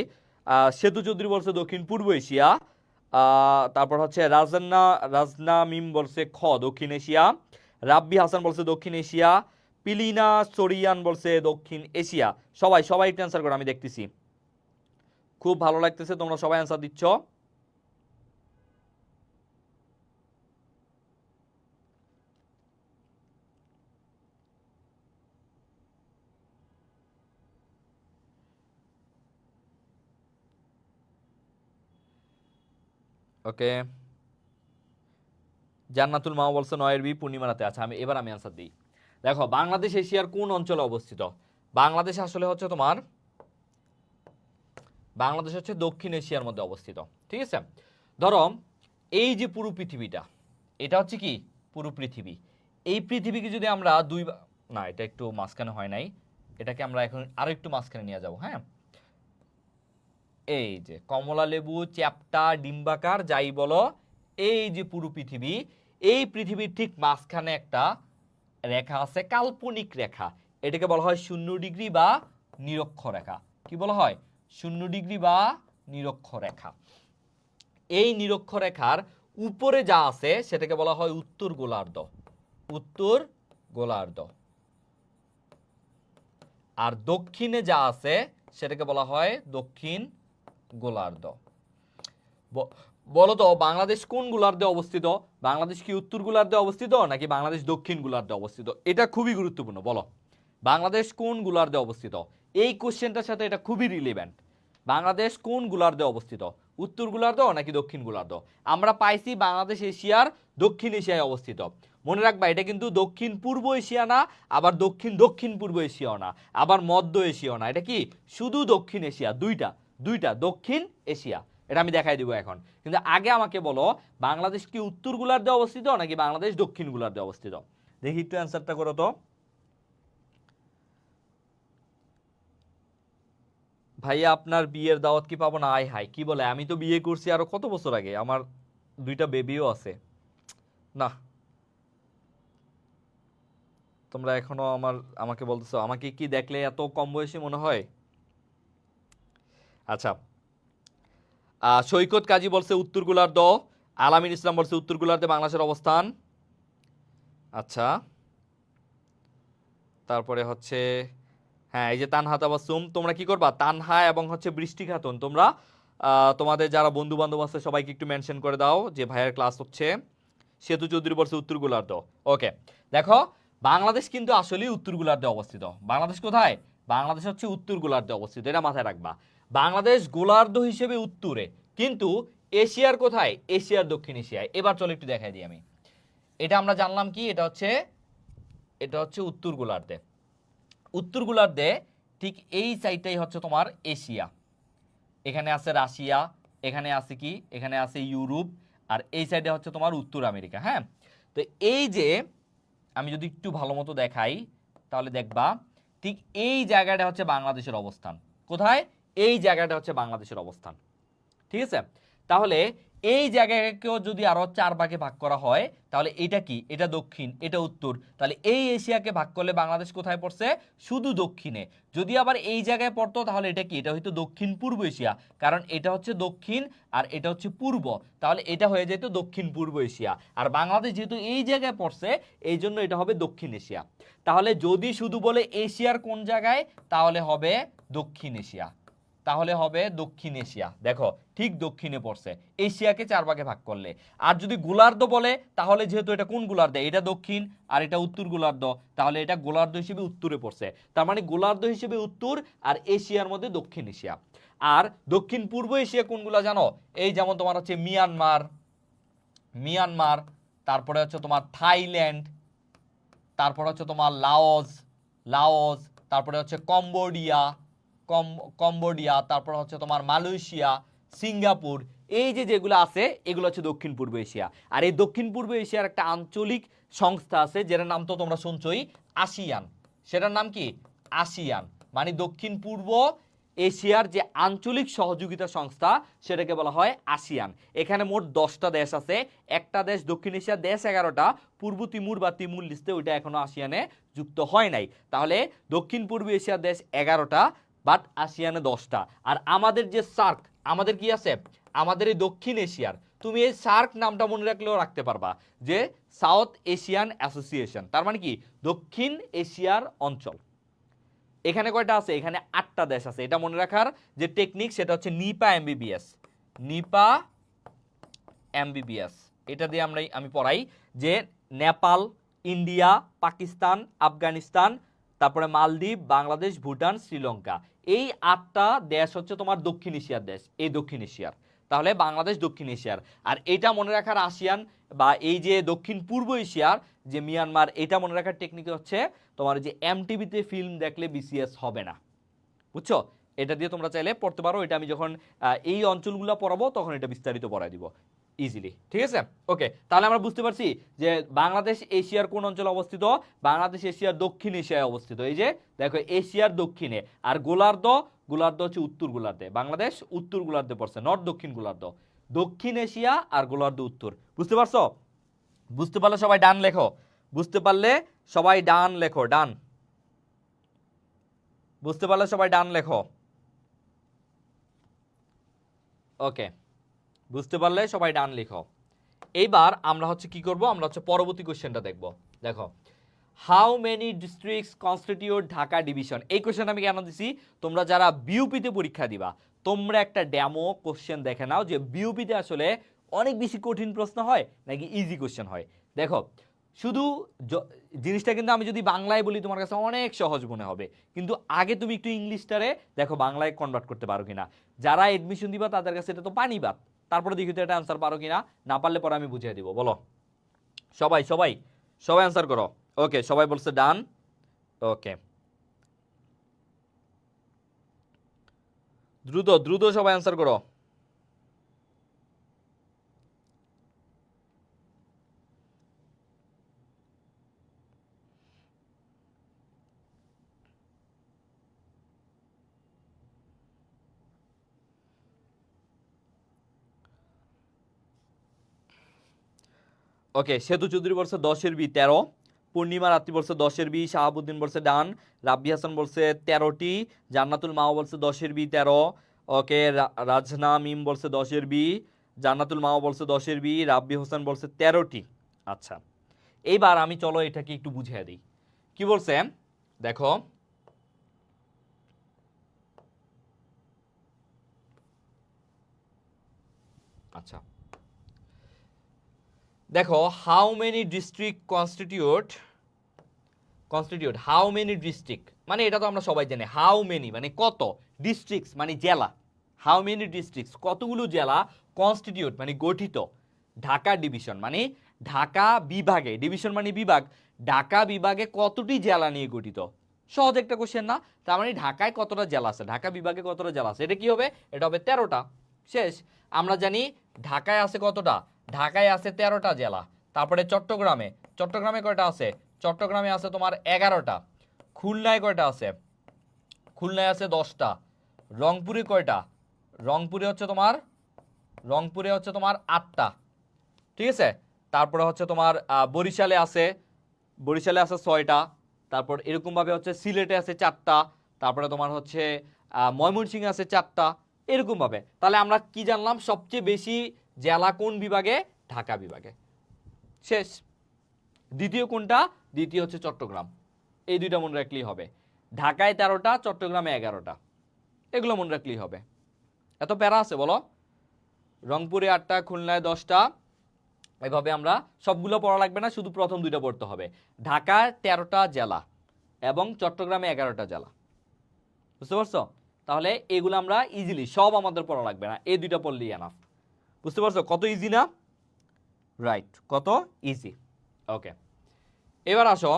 সেতু চৌধুরী বলছে দক্ষিণ পূর্ব এশিয়া, তারপর হচ্ছে রাজনা মিম বলছে খ দক্ষিণ এশিয়া, রাব্বি হাসান বলছে দক্ষিণ এশিয়া, পিলিনা সরিয়ান বলছে দক্ষিণ এশিয়া। সবাই সবাই একটু অ্যান্সার করো, আমি দেখতেছি, খুব ভালো লাগতেছে তোমরা সবাই অ্যান্সার দিচ্ছ। ওকে, জান্নাতুল মামা বলছে 9-এর বি, পূর্ণিমা রাতে। আচ্ছা আমি এবার অ্যান্সার দিই। দেখো বাংলাদেশ এশিয়ার কোন অঞ্চলে অবস্থিত, বাংলাদেশ আসলে হচ্ছে তোমার, বাংলাদেশ হচ্ছে দক্ষিণ এশিয়ার মধ্যে অবস্থিত, ঠিক আছে। ধরো এই যে পুরো পৃথিবীটা, এটা হচ্ছে কি পুরো পৃথিবী, এই পৃথিবীকে যদি আমরা না এটা একটু মাঝখানে হয় নাই, এটাকে আমরা এখন আরো একটু মাঝখানে নিয়ে যাব, হ্যাঁ। এই যে কমলা লেবু, চ্যাপ্টা, ডিম্বাকার যাই বলো, এই যে পুরো পৃথিবী, এই পৃথিবীর ঠিক মাঝখানে একটা রেখা আছে কাল্পনিক রেখা, এটাকে বলা হয় 0 ডিগ্রি বা নিরক্ষরেখা। কি বলা হয়? 0 ডিগ্রি বা নিরক্ষরেখা। এই নিরক্ষরেখার উপরে যা আছে সেটাকে বলা হয় উত্তর গোলার্ধ। উত্তর গোলার্ধ। আর দক্ষিণে যা আছে সেটাকে বলা হয় দক্ষিণ গোলার্ধ। বলো তো বাংলাদেশ কোন গোলার্ধে অবস্থিত? বাংলাদেশ কি উত্তর গোলার্ধে অবস্থিত নাকি বাংলাদেশ দক্ষিণ গোলার্ধে অবস্থিত? এটা খুবই গুরুত্বপূর্ণ। বলো বাংলাদেশ কোন গোলার্ধে অবস্থিত? এই কোশ্চেনটার সাথে এটা খুবই রিলেভেন্ট। বাংলাদেশ কোন গোলার্ধে অবস্থিত? উত্তর গোলার্ধ নাকি দক্ষিণ গোলার্ধ? আমরা পাইছি বাংলাদেশ এশিয়ার দক্ষিণ এশিয়ায় অবস্থিত। মনে রাখবা এটা কিন্তু দক্ষিণ পূর্ব এশিয়া না, আবার দক্ষিণ দক্ষিণ পূর্ব এশিয়াও না, আবার মধ্য এশিয়াও না। এটা কি শুধু দক্ষিণ এশিয়া। দুইটা দক্ষিণ এশিয়া। এটা আমি দেখাই দিব এখন। কিন্তু আগে আমাকে বলো বাংলাদেশ কি উত্তর গোলার্ধে অবস্থিত নাকি বাংলাদেশ দক্ষিণ গোলার্ধে অবস্থিত? দেখি একটু অ্যান্সারটা করো তো। ভাইয়া আপনার বিয়ের দাওয়াত কি পাবো না? আয় হাই, কি বলে? আমি তো বিয়ে করছি আরো কত বছর আগে, আমার 2টা বেবিও আছে। না, তোমরা এখনো আমাকে বলতেছো আমাকে কি দেখলে এত কম বয়সী মনে হয়? আচ্ছা, সৈকত কাজী বলছে উত্তর গোলার্ধ, আলামিন ইসলাম বলছে উত্তর গোলার্ধে বাংলাদেশের অবস্থান। আচ্ছা, তারপরে হচ্ছে হ্যাঁ এই যে তানহা তাবাসসুম, তোমরা কি করবা? তানহা এবং হচ্ছে বৃষ্টি খাতুন, তোমরা তোমাদের যারা বন্ধু বান্ধব আছে সবাইকে একটু মেনশন করে দাও যে ভাইয়ের ক্লাস হচ্ছে। সেতু চৌধুরী বলছে উত্তর গোলার্ধ। ওকে, দেখো বাংলাদেশ কিন্তু আসলেই উত্তর গোলার্ধে অবস্থিত। বাংলাদেশ কোথায়? বাংলাদেশ হচ্ছে উত্তর গোলার্ধে অবস্থিত, এটা মাথায় রাখবা। বাংলাদেশ গোলার্ধ হিসেবে উত্তরে, কিন্তু এশিয়ার কোথায়? এশিয়ার দক্ষিণ এশিয়ায়। এবার চলো একটু দেখাই দিই আমি। এটা আমরা জানলাম কি এটা হচ্ছে উত্তর গোলার্ধে। উত্তর গোলার্ধে ঠিক এই সাইডটাই হচ্ছে তোমার এশিয়া। এখানে আছে রাশিয়া, এখানে আছে কি, এখানে আছে ইউরোপ, আর এই সাইডে হচ্ছে তোমার উত্তর আমেরিকা। হ্যাঁ, তো এই যে আমি যদি একটু ভালো মতো দেখাই তাহলে দেখবা ঠিক এই জায়গাটা হচ্ছে বাংলাদেশের অবস্থান। কোথায়? এই জায়গাটা হচ্ছে বাংলাদেশের অবস্থান। ঠিক আছে, তাহলে এই জায়গাকেও যদি আরো 4 ভাগে ভাগ করা হয় তাহলে এটা কি? এটা দক্ষিণ, এটা উত্তর। তাহলে এই এশিয়াকে ভাগ করলে বাংলাদেশ কোথায় পড়ছে? শুধু দক্ষিণে। যদি আবার এই জায়গায় পড়তো তাহলে এটা কি? এটা হয়তো দক্ষিণ পূর্ব এশিয়া, কারণ এটা হচ্ছে দক্ষিণ আর এটা হচ্ছে পূর্ব, তাহলে এটা হয়ে যেত দক্ষিণ পূর্ব এশিয়া। আর বাংলাদেশ যেহেতু এই জায়গায় পড়ছে এই জন্য এটা হবে দক্ষিণ এশিয়া। তাহলে যদি শুধু বলে এশিয়ার কোন জায়গায়, তাহলে হবে দক্ষিণ এশিয়া। তাহলে হবে দক্ষিণ এশিয়া। দেখো ঠিক দক্ষিণে পড়ছে এশিয়াকে 4 ভাগে ভাগ করলে। আর যদি গোলার্ধ বলে তাহলে যেহেতু এটা কোন গোলার্ধে? এটা দক্ষিণ আর এটা উত্তর গোলার্ধ, তাহলে এটা গোলার্ধ হিসেবে উত্তরে পড়ছে। তার মানে গোলার্ধ হিসেবে উত্তর আর এশিয়ার মধ্যে দক্ষিণ এশিয়া। আর দক্ষিণ পূর্ব এশিয়া কোনগুলা জানো? এই যেমন তোমার হচ্ছে মিয়ানমার, তারপরে হচ্ছে তোমার থাইল্যান্ড, তারপরে হচ্ছে তোমার লাওস, তারপরে হচ্ছে কম্বোডিয়া, তারপর হচ্ছে তোমার মালয়েশিয়া, সিঙ্গাপুর। এই যে যেগুলো আছে এগুলো হচ্ছে দক্ষিণ পূর্ব এশিয়া। আর এই দক্ষিণ পূর্ব এশিয়ার একটা আঞ্চলিক সংস্থা আছে যেটার নাম তো তোমরা শুনছই, আসিয়ান। সেটার নাম কি? আসিয়ান। মানে দক্ষিণ পূর্ব এশিয়ার যে আঞ্চলিক সহযোগিতা সংস্থা সেটাকে বলা হয় আসিয়ান। এখানে মোট 10টা দেশ আছে। একটা দেশ দক্ষিণ এশিয়ার দেশ 11টা, পূর্ব তিমুর বা তিমুর লিস্টে ওইটা এখনো আসিয়ানে যুক্ত হয় নাই। তাহলে দক্ষিণ পূর্ব এশিয়ার দেশ 11টা, বাট আসিয়ানে 10টা। আর আমাদের যে সার্ক, আমাদের কি আছে? আমাদের এই দক্ষিণ এশিয়ার, তুমি এই সার্ক নামটা মনে রাখলেও রাখতে পারবা যে সাউথ এশিয়ান অ্যাসোসিয়েশন। তার মানে কি? দক্ষিণ এশিয়ার অঞ্চল। এখানে কয়টা আছে? এখানে 8টা দেশ আছে। এটা মনে রাখার যে টেকনিক সেটা হচ্ছে নিপা এমবিবিএস। এটা দিয়ে আমি পড়াই যে নেপাল, ইন্ডিয়া, পাকিস্তান, আফগানিস্তান, তারপরে মালদ্বীপ, বাংলাদেশ, ভুটান, শ্রীলঙ্কা, এই 8টা দেশ হচ্ছে তোমার দক্ষিণ এশিয়ার দেশ। এই দক্ষিণ এশিয়ার, তাহলে বাংলাদেশ দক্ষিণ এশিয়ার। আর এটা মনে রাখার আসিয়ান বা এই যে দক্ষিণ পূর্ব এশিয়ার যে মিয়ানমার, এটা মনে রাখার টেকনিক হচ্ছে তোমার যে এমটিভিতে ফিল্ম দেখলে বিসিএস হবে না, বুঝছো? এটা দিয়ে তোমরা চাইলে পড়তে পারো। এটা আমি যখন এই অঞ্চলগুলো পড়াবো তখন এটা বিস্তারিত পড়াই দিব ইজিলি। ঠিক আছে, ওকে। তাহলে আমরা বুঝতে পারছি যে বাংলাদেশ এশিয়ার কোন অঞ্চলে অবস্থিত? বাংলাদেশ এশিয়ার দক্ষিণ এশিয়ায় অবস্থিত। এই যে দেখো এশিয়ার দক্ষিণে। আর গোলার্ধ হচ্ছে উত্তর গোলার্ধে। বাংলাদেশ উত্তর গোলার্ধে পড়ছে, নর্থ দক্ষিণ গোলার্ধ। দক্ষিণ এশিয়া আর গোলার্ধ উত্তর। বুঝতে পারছো? বুঝতে পারলে সবাই ডান লেখো। বুঝতে পারলে সবাই ডান লেখো, ডান। বুঝতে পারলে সবাই ডান লেখো। ওকে, বুঝতে পারলে সবাই ডান লিখো। এইবার আমরা হচ্ছে কি করব, আমরা হচ্ছে পরবর্তী কোশ্চেনটা দেখব। দেখো, how many districts constitute Dhaka division. এই কোশ্চেন আমি কেন দিছি, তোমরা যারা বিউপিতে পরীক্ষা দিবা তোমরা একটা ডেমো কোশ্চেন দেখে নাও যে বিউপিতে আসলে অনেক বেশি কঠিন প্রশ্ন হয় নাকি ইজি কোশ্চেন হয়। দেখো, শুধু জিনিসটা কিন্তু আমি যদি বাংলায় বলি তোমার কাছে অনেক সহজ মনে হবে, কিন্তু আগে তুমি একটু ইংলিশটারে দেখো বাংলায় কনভার্ট করতে পারো কিনা। যারা এডমিশন দিবা তাদের কাছে এটা তো পানি বাত, তারপরে দেখি তো এটা অ্যান্সার পারো কিনা, না পারলে পরে আমি বুঝিয়ে দিব। বলো সবাই সবাই সবাই অ্যান্সার করো। ওকে, সবাই বলছে ডান। ওকে, দ্রুত দ্রুত সবাই অ্যান্সার করো। ওকে, সেতু চৌধুরী বলছে 10-এর বি 13, পূর্ণিমা রাত্রি বলছে 10-এর বি, শাহাবুদ্দিন বলছে ডান, রাব্বি হাসান বলছে 13টি, জান্নাতুল মাও বলছে 10-এর বি 13। ওকে, রাজনা মিম বলছে 10-এর বি, জান্নাতুল মাও বলছে 10-এর বি, রাব্বি হোসেন বলছে 13টি। আচ্ছা, এইবার আমি চলো এটাকে একটু বুঝিয়ে দিই কি বলছে। দেখো, আচ্ছা দেখো, how many district constitute how many district, মানে এটা তো আমরা সবাই জানি। হাউ মেনি মানে কত, ডিস্ট্রিক্টস মানে জেলা। হাউ মেনি ডিস্ট্রিক্টস কতগুলো জেলা, কনস্টিটিউট মানে গঠিত, ঢাকা ডিভিশন মানে ঢাকা বিভাগে, ডিভিশন মানে বিভাগ, ঢাকা বিভাগে কতটি জেলা নিয়ে গঠিত। সহজ একটা কোশ্চেন না? তার মানে ঢাকায় কতটা জেলা আছে, ঢাকা বিভাগে কতটা জেলা আছে, এটা কি হবে, এটা হবে 13টা। শেষ। আমরা জানি ঢাকায় আছে কতটা, ঢাকায় আছে 13টা জেলা। তারপরে চট্টগ্রামে, চট্টগ্রামে কয়টা আছে, চট্টগ্রামে আছে তোমার 11টা। খুলনায় কয়টা আছে, খুলনায় আছে 10টা। রংপুরে কয়টা, রংপুরে হচ্ছে তোমার 8টা। ঠিক আছে। তারপরে হচ্ছে তোমার বরিশালে আছে 6টা। তারপর এরকমভাবে হচ্ছে সিলেটে আছে 4টা। তারপরে তোমার হচ্ছে ময়মনসিংহে আছে 4টা। এরকমভাবে তাহলে আমরা কি জানলাম, সবচেয়ে বেশি জেলা কোন বিভাগে, ঢাকা বিভাগে। শেষ। দ্বিতীয় কোনটা, দ্বিতীয় হচ্ছে চট্টগ্রাম। এই দুইটা মনে রাখলেই হবে। ঢাকায় 13টা, চট্টগ্রামে 11টা, এগুলো মনে রাখলেই হবে। এত প্যারা আছে বলো? রংপুরে 8টা, খুলনায় 10টা, এভাবে আমরা সবগুলো পড়া লাগবে না, শুধু প্রথম দুইটা পড়তে হবে। ঢাকায় 13টা জেলা এবং চট্টগ্রামে 11টা জেলা। বুঝতে পারছো? তাহলে এগুলো আমরা ইজিলি সব আমাদের পড়া লাগবে না, এই দুইটা পড়লেই এনাফ। বুঝতে পারছো কত ইজি না? রাইট, কত ইজি। ওকে, এবার আসো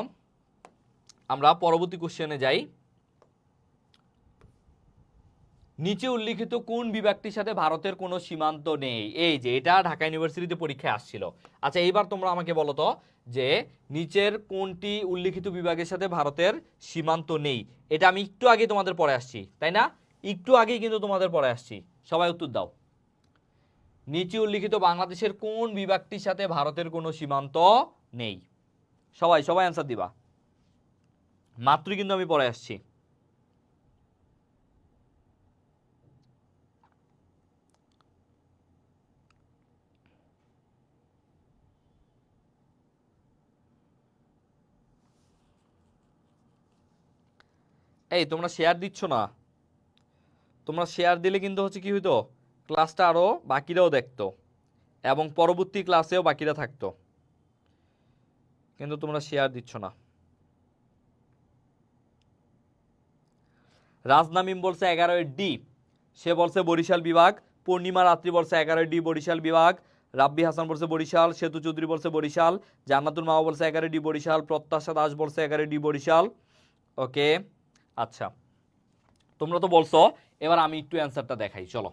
আমরা পরবর্তী কোশ্চেনে যাই। নিচে উল্লিখিত কোন বিভাগটির সাথে ভারতের কোনো সীমান্ত নেই? এই যে এটা ঢাকা ইউনিভার্সিটিতে পরীক্ষায় আসছিল। আচ্ছা, এইবার তোমরা আমাকে বলো তো যে নিচের কোনটি উল্লিখিত বিভাগের সাথে ভারতের সীমান্ত নেই? এটা আমি একটু আগে তোমাদের পড়ে আসছি, তাই না? একটু আগেই কিন্তু তোমাদের পড়ে আসছি। সবাই উত্তর দাও। নিচে উল্লিখিত বাংলাদেশের কোন বিভাগটির সাথে ভারতের কোনো সীমান্ত নেই? সবাই সবাই অ্যান্সার দিবা, মাত্রই কিন্তু আমি পড়ে আসছি। এই তোমরা শেয়ার দিচ্ছ না, তোমরা শেয়ার দিলে কিন্তু হচ্ছে কি হইতো, ক্লাসটা আরো বাকিরাও দেখতো এবং পরবর্তী ক্লাসেও বাকিরা থাকতো, কিন্তু তোমরা শেয়ার দিচ্ছ না। রাজনামিম বলছে 11-ডি, সে বলছে বরিশাল বিভাগ। পূর্ণিমা রাত্রি বলছে 11-ডি বরিশাল বিভাগ। রাব্বি হাসান বলছে বরিশাল। সেতু চৌধুরী বলছে বরিশাল। জান্নাতুল মাও বলছে 11-ডি বরিশাল। প্রত্যাশা দাস বলছে 11-ডি বরিশাল। ওকে, আচ্ছা তোমরা তো বলছো, এবার আমি একটু অ্যান্সারটা দেখাই চলো।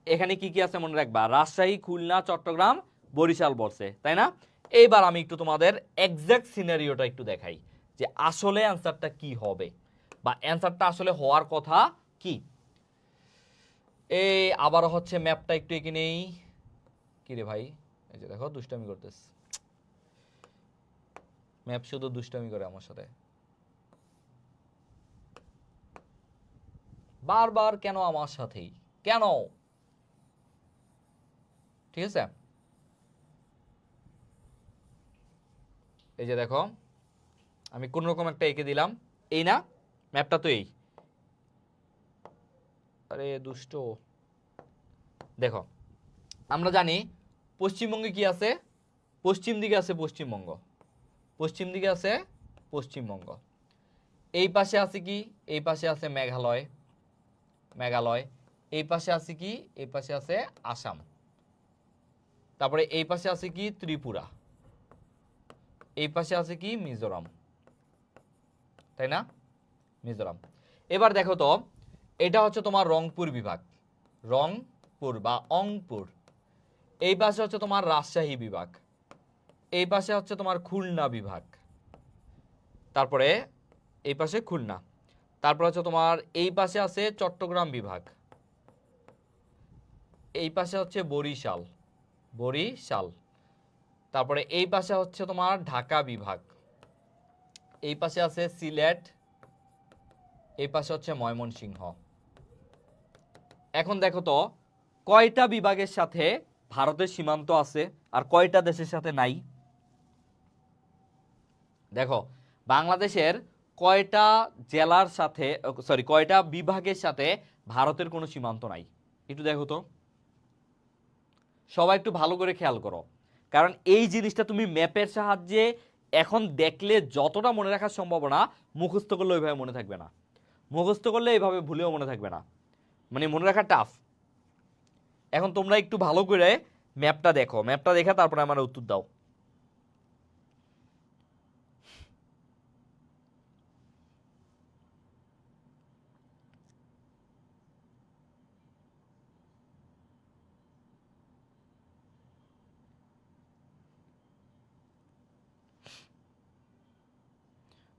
এখানে কি কি আছে মনে রাখবা, রাজশাহী, খুলনা, চট্টগ্রাম, বরিশাল বলছে, তাই না? এইবার আমি একটু তোমাদের এক্সাক্ট সিনারিওটা একটু দেখাই যে আসলে অ্যান্সারটা কি হবে বা অ্যান্সারটা আসলে হওয়ার কথা কি। এই আবার হচ্ছে ম্যাপটা একটু এঁকে নেই। কি রে ভাই, এই যে দেখো দুষ্টামি করতেছ। ম্যাপ শুধু দুষ্টামি করে আমার সাথে, বারবার কেন আমার সাথেই, কেন? ঠিক আছে, এই যে দেখো আমি কোন রকম একটা এঁকে দিলাম, এই না ম্যাপটা তো এই, আরে দুষ্ট। দেখো আমরা জানি পশ্চিমবঙ্গে কি আছে, পশ্চিম দিকে আছে পশ্চিমবঙ্গ, পশ্চিম দিকে আছে পশ্চিমবঙ্গ, এই পাশে আছে কি, এই পাশে আছে মেঘালয়, মেঘালয়, এই পাশে আছে কি, এই পাশে আছে আসাম, তারপরে এই পাশে আছে কি ত্রিপুরা, এই পাশে আছে কি মিজোরাম, তাই না, মিজোরাম। এবার দেখো তো এটা হচ্ছে তোমার রংপুর বিভাগ, রংপুর বা অংপুর, এই পাশে হচ্ছে তোমার রাজশাহী বিভাগ, এই পাশে হচ্ছে তোমার খুলনা বিভাগ, তারপরে এই পাশে খুলনা, তারপর হচ্ছে তোমার এই পাশে আছে চট্টগ্রাম বিভাগ, এই পাশে হচ্ছে বরিশাল, বরিশাল, তারপরে এই পাশে হচ্ছে তোমার ঢাকা বিভাগ, এই পাশে আছে সিলেট, এই পাশে হচ্ছে ময়মনসিংহ। এখন দেখো তো কয়টা বিভাগের সাথে ভারতের সীমান্ত আছে আর কয়টা দেশের সাথে নাই? দেখো বাংলাদেশের কয়টা জেলার সাথে, সরি কয়টা বিভাগের সাথে ভারতের কোনো সীমান্ত নাই, একটু দেখো তো, সবাই একটু ভালো করে খেয়াল করো, কারণ এই জিনিসটা তুমি ম্যাপের সাহায্যে এখন দেখলে যতটা মনে রাখার সম্ভাবনা, মুখস্থ করলে ওইভাবে মনে থাকবে না, মুখস্থ করলে এইভাবে ভুলেও মনে থাকবে না, মানে মনে রাখা টাফ। এখন তোমরা একটু ভালো করে ম্যাপটা দেখো, ম্যাপটা দেখে তারপরে আমার উত্তর দাও।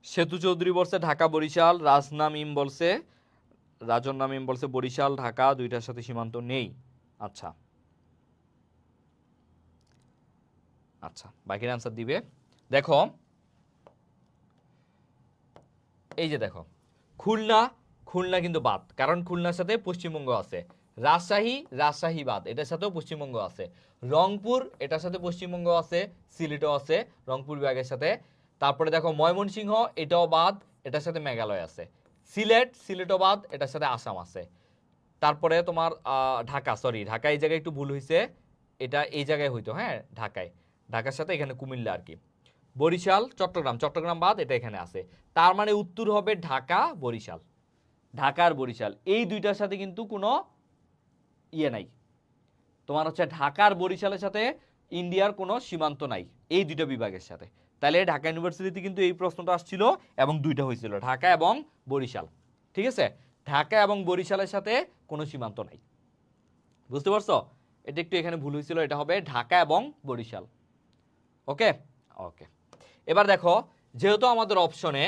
সেতু চৌধুরী বলছে ঢাকা বরিশাল, রাজনাম ইম বলছে, রাজন নাম ইম বলছে বরিশাল ঢাকা দুইটার সাথে সীমান্ত নেই। আচ্ছা আচ্ছা, বাকির আনসার দিবে। দেখো এই যে দেখো খুলনা, খুলনা কিন্তু বাদ, কারণ খুলনার সাথে পশ্চিমবঙ্গ আছে। রাজশাহী, রাজশাহী বাদ, এটার সাথেও পশ্চিমবঙ্গ আছে। রংপুর, এটার সাথে পশ্চিমবঙ্গ আছে, সিলেটও আছে রংপুর বিভাগের সাথে। তারপরে দেখো ময়মনসিংহ, এটাও বাদ, এটার সাথে মেঘালয় আছে। সিলেট, সিলেটও বাদ, এটার সাথে আসাম আছে। তারপরে তোমার ঢাকা, সরি ঢাকা এই জায়গায় একটু ভুল হয়েছে, এটা এই জায়গায় হইতো, হ্যাঁ ঢাকায়, ঢাকার সাথে এখানে কুমিল্লা আর কি। বরিশাল, চট্টগ্রাম, চট্টগ্রাম বাদ, এটা এখানে আছে। তার মানে উত্তর হবে ঢাকা বরিশাল, ঢাকা আর বরিশাল এই দুইটার সাথে কিন্তু কোনো ইয়ে নাই, তোমার হচ্ছে ঢাকা আর বরিশালের সাথে ইন্ডিয়ার কোনো সীমান্ত নাই এই দুইটা বিভাগের সাথে। তাহলে ঢাকা ইউনিভার্সিটিতে কিন্তু এই প্রশ্নটা আসছিল এবং দুইটা হয়েছিল, ঢাকা এবং বরিশাল। ঠিক আছে, ঢাকা এবং বরিশালের সাথে কোনো সীমান্ত নাই, বুঝতে পারছো? এটা একটু এখানে ভুল হয়েছিল, এটা হবে ঢাকা এবং বরিশাল। ওকে ওকে, এবার দেখো যেহেতু আমাদের অপশনে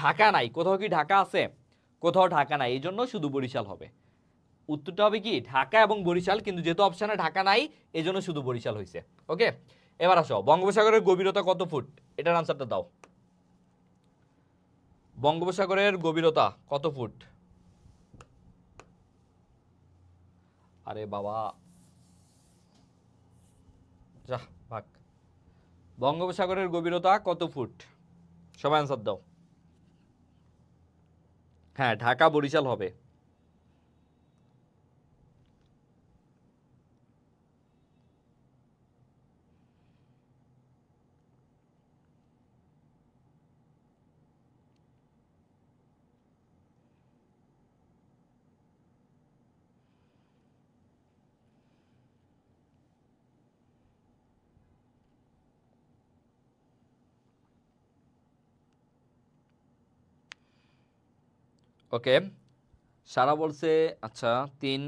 ঢাকা নাই, কোথাও কি ঢাকা আছে? কোথাও ঢাকা নাই, এই জন্য শুধু বরিশাল হবে। উত্তরটা হবে কি ঢাকা এবং বরিশাল, কিন্তু যেহেতু অপশনে ঢাকা নাই এই জন্য শুধু বরিশাল হয়েছে। ওকে, এবার আসো বঙ্গোপসাগরের গভীরতা কত ফুট, এটার আনসারটা দাও। বঙ্গোপসাগরের গভীরতা কত ফুট? আরে বাবা, যা ভাগ। বঙ্গোপসাগরের গভীরতা কত ফুট? সবাই আনসার দাও। হ্যাঁ ঢাকা বরিশাল হবে। ওকে, সারা বলছে আচ্ছা 3,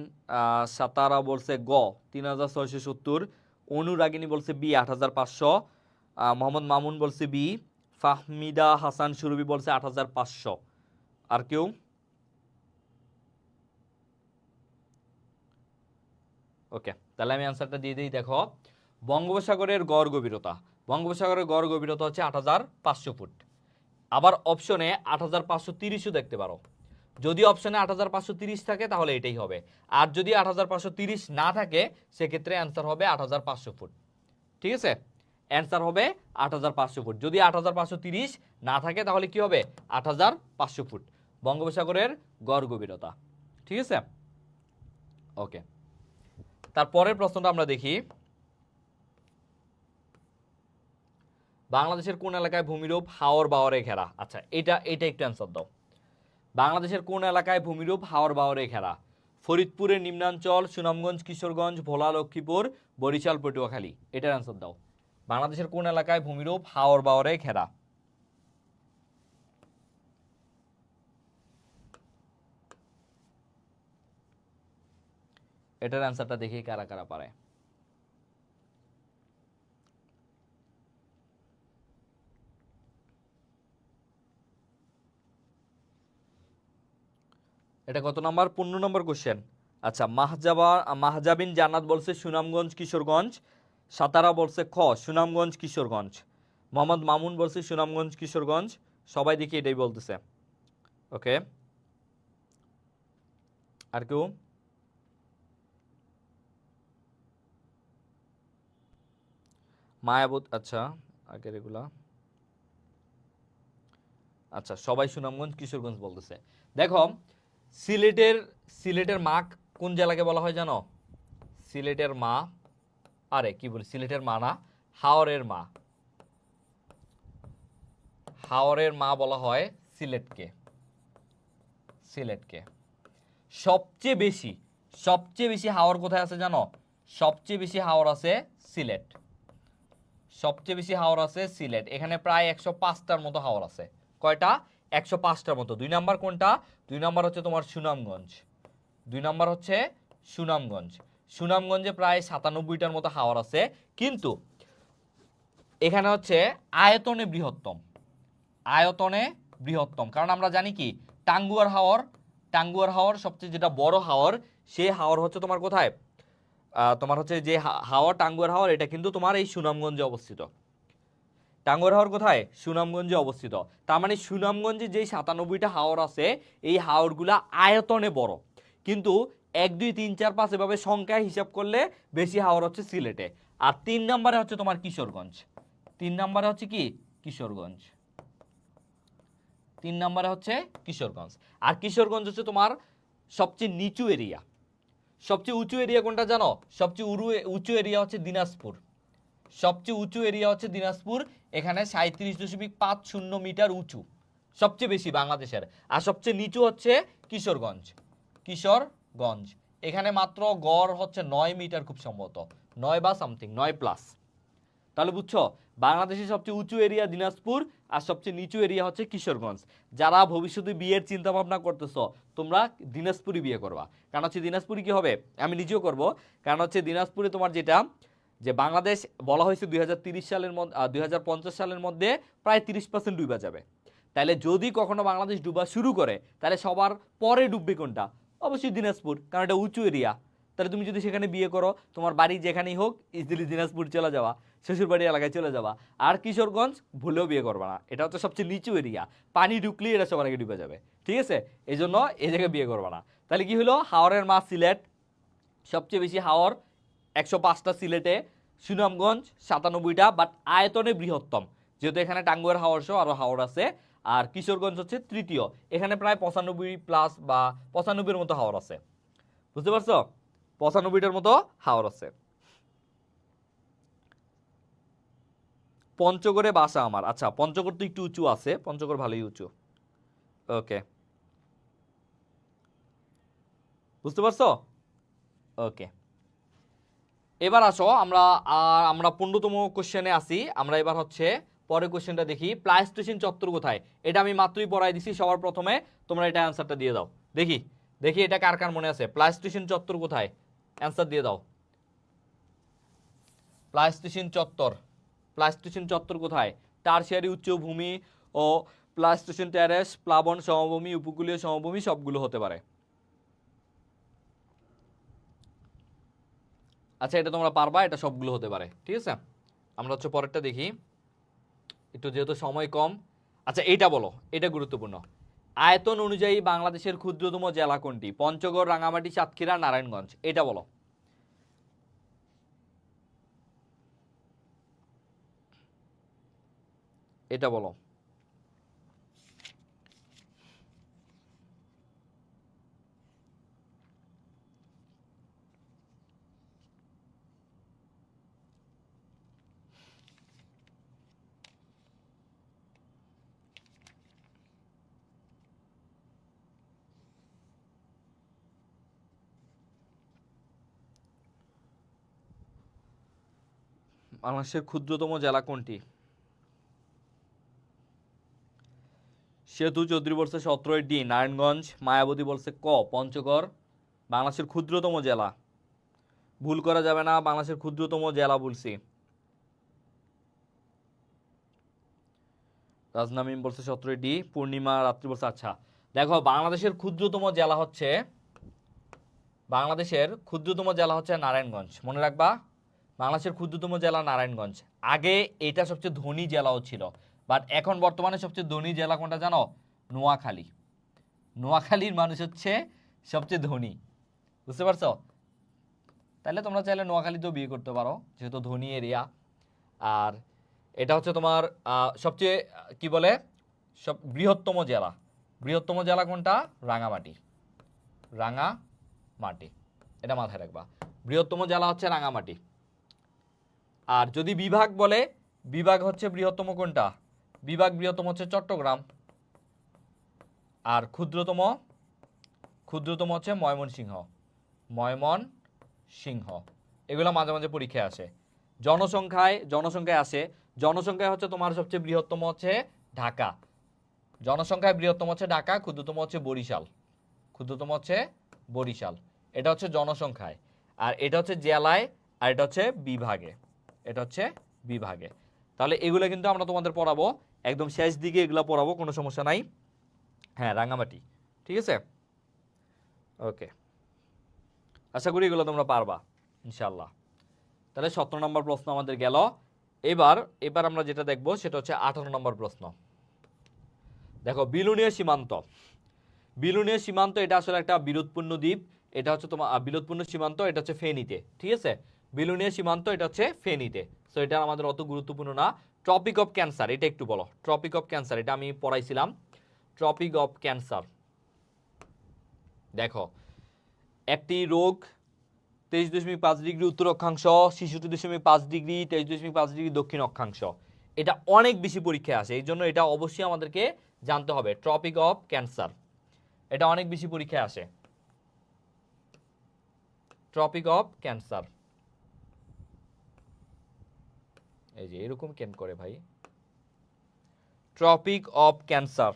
সাতারা বলছে গ 3670, অনুরাগিনী বলছে বি 8500, মোহাম্মদ মামুন বলছে বি, ফাহমিদা হাসান সুরভি বলছে 8500। আর কেউ? ওকে, তাহলে আমি অ্যান্সারটা দিয়ে দিই। দেখো বঙ্গোপসাগরের গড় গভীরতা, বঙ্গোপসাগরের গড় গভীরতা হচ্ছে ৮৫০০ ফুট। আবার অপশনে ৮৫৩০ও দেখতে পারো। যদি অপশনে ৮৫৩০ থাকে তাহলে এটাই হবে, আর যদি ৮৫৩০ না থাকে সেক্ষেত্রে অ্যান্সার হবে ৮৫০০ ফুট। ঠিক আছে, অ্যান্সার হবে ৮৫০০ ফুট। যদি ৮৫৩০ না থাকে তাহলে কি হবে? ৮৫০০ ফুট বঙ্গোপসাগরের গড় গভীরতা। ঠিক আছে, ওকে। তারপরের প্রশ্নটা আমরা দেখি, বাংলাদেশের কোন এলাকায় ভূমিরূপ হাওর বাওরে ঘেরা? আচ্ছা, এটা একটু অ্যান্সার দাও। বাংলাদেশের কোন এলাকায় ভূমিরূপ হাওর বাওরে ঘেরা? ফরিদপুরের নিম্নাঞ্চল, সুনামগঞ্জ, কিশোরগঞ্জ, ভোলা, লক্ষ্মীপুর, বরিশাল, পটুয়াখালী। এটার অ্যান্সার দাও। বাংলাদেশের কোন এলাকায় ভূমিরূপ হাওর বাওরে ঘেরা? এটার অ্যান্সারটা দেখি কারা কারা পারে। এটা কত নাম্বার? 15 নম্বর কোশ্চেন। আচ্ছা, মাহজাবিন জান্নাত বলছে সুনামগঞ্জ, কিশোরগঞ্জ। সাতারা বলছে খ সুনামগঞ্জ, কিশোরগঞ্জ। মোহাম্মদ মামুন বলছে সুনামগঞ্জ, কিশোরগঞ্জ। সবাই দেখি এটাই বলতেছে। ওকে, আর কেউ? মায়াবত, আচ্ছা আগের এগুলা। আচ্ছা, সবাই সুনামগঞ্জ, কিশোরগঞ্জ বলতেছে। দেখো, সিলেটের মা কোন জেলাকে বলা হয় জানো? সিলেটের মা, আরে কি বলি, সিলেটের মা না, হাওরের মা। হাওরের মা বলা হয় সিলেটকে। সবচেয়ে বেশি হাওর কোথায় আছে জানো? সবচেয়ে বেশি হাওর আছে সিলেট। এখানে প্রায় 105টার মতো হাওর আছে। কয়টা? 105টার মতো। 2 নাম্বার কোনটা? 2 নাম্বার হচ্ছে তোমার সুনামগঞ্জ। সুনামগঞ্জে প্রায় 97টার মতো হাওর আছে। কিন্তু এখানে হচ্ছে আয়তনে বৃহত্তম। কারণ আমরা জানি কি, টাঙ্গুয়ার হাওর সবচেয়ে যেটা বড় হাওর, সেই হাওর হচ্ছে তোমার কোথায়? তোমার হচ্ছে যে টাঙ্গুয়ার হাওর, এটা কিন্তু তোমার এই সুনামগঞ্জে অবস্থিত। টাঙ্গুয়ার হাওর কোথায়? সুনামগঞ্জে অবস্থিত। তার মানে সুনামগঞ্জে যেই 97টা হাওর আছে, এই হাওরগুলা আয়তনে বড়, কিন্তু 1 2 3 4 5 এভাবে সংখ্যায় হিসাব করলে বেশি হাওর হচ্ছে সিলেটে। আর 3 নম্বরে হচ্ছে তোমার কিশোরগঞ্জ। 3 নম্বরে হচ্ছে কি? কিশোরগঞ্জ। আর কিশোরগঞ্জ হচ্ছে তোমার সবচেয়ে নিচু এরিয়া। সবচেয়ে উঁচু এরিয়া কোনটা জানো? সবচেয়ে উঁচু এরিয়া হচ্ছে দিনাজপুর। এখানে 37.50 মিটার উঁচু, সবচেয়ে বেশি বাংলাদেশের। আর সবচেয়ে নিচু হচ্ছে কিশোরগঞ্জ। এখানে মাত্র গড় হচ্ছে 9 মিটার, খুব সম্ভবত 9 বা সামথিং, 9 প্লাস। তাহলে বুঝছো, বাংলাদেশের সবচেয়ে উঁচু এরিয়া দিনাজপুর, আর সবচেয়ে নিচু এরিয়া হচ্ছে কিশোরগঞ্জ। যারা ভবিষ্যতে বিয়ের চিন্তা ভাবনা করতেছো, তোমরা দিনাজপুরি বিয়ে করবা। কারণ হচ্ছে দিনাজপুরি কি হবে, আমি নিজেও করব। কারণ হচ্ছে দিনাজপুরে তোমার যে বাংলাদেশ বলা হয়েছে 2030 সালের মধ্যে 2050 সালের মধ্যে প্রায় 30% ডুবা যাবে। তাহলে যদি কখনো বাংলাদেশ ডুবা শুরু করে, তাহলে সবার পরে ডুববে কোনটা? অবশ্যই দিনাজপুর, কারণ এটা উঁচু এরিয়া। তাহলে তুমি যদি সেখানে বিয়ে করো, তোমার বাড়ি যেখানেই হোক, ইজিলি দিনাজপুর চলে যাওয়া, শ্বশুর বাড়ি এলাকায় চলে যাওয়া। আর কিশোরগঞ্জ ভুলেও বিয়ে করবা না, এটা হচ্ছে সবচেয়ে নিচু এরিয়া, পানি ঢুকলেই এটা সবার আগে ডুবে যাবে। ঠিক আছে, এই জন্য এই জায়গায় বিয়ে করবা না। তাহলে কি হলো, হাওরের মা সিলেট, সবচেয়ে বেশি হাওর 105টা সিলেটে, সুনামগঞ্জ 97টা, বাট আয়তনে বৃহত্তম, যেহেতু এখানে টাঙ্গুয়ার হাওর সহ আরো হাওর আছে। আর কিশোরগঞ্জ হচ্ছে তৃতীয়, এখানে প্রায় 95 প্লাস বা 95-এর মতো হাওর আছে। বুঝতে পারছো, 95টার মতো হাওর আছে। পঞ্চগড়ে বাসা আমার। আচ্ছা, পঞ্চগড় তো একটু উঁচু আছে, পঞ্চগড় ভালোই উঁচু। ওকে, বুঝতে পারছো? ওকে, এবার আসো আমরা 15তম কোশ্চেনে আসি। আমরা এবার হচ্ছে পরের কোশ্চেনটা দেখি, প্লাইস্টোসিন চত্বর কোথায়? এটা আমি মাত্রই পড়াই দিছি সবার প্রথমে, তোমরা এটা অ্যান্সারটা দিয়ে দাও। দেখি এটা কার কার মনে আছে, প্লাইস্টোসিন চত্বর কোথায়? অ্যান্সার দিয়ে দাও। প্লাইস্টোসিন চত্বর কোথায়? টারশিয়ারি উচ্চভূমি ও প্লাইস্টোসিন টেরেস, প্লাবন সমভূমি, উপকূলীয় সমভূমি, সবগুলো হতে পারে। আচ্ছা, এটা তোমরা পারবা, এটা সবগুলো হতে পারে। ঠিক আছে, আমরা হচ্ছে পরেরটা দেখি, একটু যেহেতু সময় কম। আচ্ছা এইটা বলো, এটা গুরুত্বপূর্ণ। আয়তন অনুযায়ী বাংলাদেশের ক্ষুদ্রতম জেলা কোনটি? পঞ্চগড়, রাঙামাটি, সাতক্ষীরা, নারায়ণগঞ্জ। এটা বলো। এটা বলো। বাংলাদেশের ক্ষুদ্রতম জেলা কোনটি? সেতু চৌধুরী বলছে 17 নারায়ণগঞ্জ, মায়াবতী বলছে ক পঞ্চগড়। বাংলাদেশের ক্ষুদ্রতম জেলা, ভুল করা যাবে না, বাংলাদেশের ক্ষুদ্রতম জেলা বলছি। রাজনামিম বলছে 17 পূর্ণিমা রাত্রি বলছে। আচ্ছা দেখো, বাংলাদেশের ক্ষুদ্রতম জেলা হচ্ছে, বাংলাদেশের ক্ষুদ্রতম জেলা হচ্ছে নারায়ণগঞ্জ। মনে রাখবা, বাংলাদেশের ক্ষুদ্রতম জেলা নারায়ণগঞ্জ। আগে এটা সবচেয়ে ধনী জেলাও ছিল, বাট এখন বর্তমানে সবচেয়ে ধনী জেলা কোনটা জানো? নোয়াখালী। নোয়াখালীর মানুষ হচ্ছে সবচেয়ে ধনী, বুঝতে পারছো? তাহলে তোমরা চাইলে নোয়াখালীতেও বিয়ে করতে পারো, যেহেতু ধনী এরিয়া। আর এটা হচ্ছে তোমার সবচেয়ে কি বলে, সব বৃহত্তম জেলা। বৃহত্তম জেলা কোনটা? রাঙামাটি। রাঙামাটি, এটা মাথায় রাখবা। বৃহত্তম জেলা হচ্ছে রাঙামাটি। আর যদি বিভাগ বলে, বিভাগ হচ্ছে বৃহত্তম কোনটা? বিভাগ বৃহত্তম হচ্ছে চট্টগ্রাম। আর ক্ষুদ্রতম, ক্ষুদ্রতম হচ্ছে ময়মনসিংহ। ময়মনসিংহ। এগুলো মাঝে মাঝে পরীক্ষায় আসে। জনসংখ্যায় আসে। জনসংখ্যায় হচ্ছে তোমার সবচেয়ে বৃহত্তম হচ্ছে ঢাকা। জনসংখ্যায় বৃহত্তম হচ্ছে ঢাকা, ক্ষুদ্রতম হচ্ছে বরিশাল। ক্ষুদ্রতম হচ্ছে বরিশাল। এটা হচ্ছে জনসংখ্যায়। আর এটা হচ্ছে জেলায়, আর এটা হচ্ছে বিভাগে। এটা হচ্ছে বিভাগে। তাহলে এগুলো কিন্তু আমরা তোমাদের পড়াবো একদম শেষ দিকে, এগুলো পড়াবো, কোনো সমস্যা নাই। হ্যাঁ, রাঙামাটি, ঠিক আছে। ওকে, আশা করি এগুলো তোমরা পারবা ইনশাল্লাহ। তাহলে 17 নম্বর প্রশ্ন আমাদের গেল। এবার আমরা যেটা দেখবো সেটা হচ্ছে 18 নম্বর প্রশ্ন। দেখো, বিলুনীয় সীমান্ত। বিলুনীয় সীমান্ত এটা আসলে একটা বিরোধপূর্ণ দ্বীপ। এটা হচ্ছে তোমার বিরোধপূর্ণ সীমান্ত, এটা হচ্ছে ফেনীতে, ঠিক আছে। বিলুনীয় সীমান্ত এটা হচ্ছে ফেনীতে। সো এটা আমাদের অত গুরুত্বপূর্ণ না। ট্রপিক অফ ক্যান্সার, এটা একটু বলো। ট্রপিক অফ ক্যান্সার, এটা আমি পড়াইছিলাম। ট্রপিক অফ ক্যান্সার, দেখো একটি রোগ 23.5 ডিগ্রি উত্তর অক্ষাংশ, 66.5 ডিগ্রি, 23.5 ডিগ্রি দক্ষিণ অক্ষাংশ। এটা অনেক বেশি পরীক্ষায় আসে, এই জন্য এটা অবশ্যই আমাদেরকে জানতে হবে। ট্রপিক অফ ক্যান্সার, এটা অনেক বেশি পরীক্ষায় আসে। ট্রপিক অফ ক্যান্সার, এই যে এরকম কেন করে ভাই। ট্রপিক অফ ক্যান্সার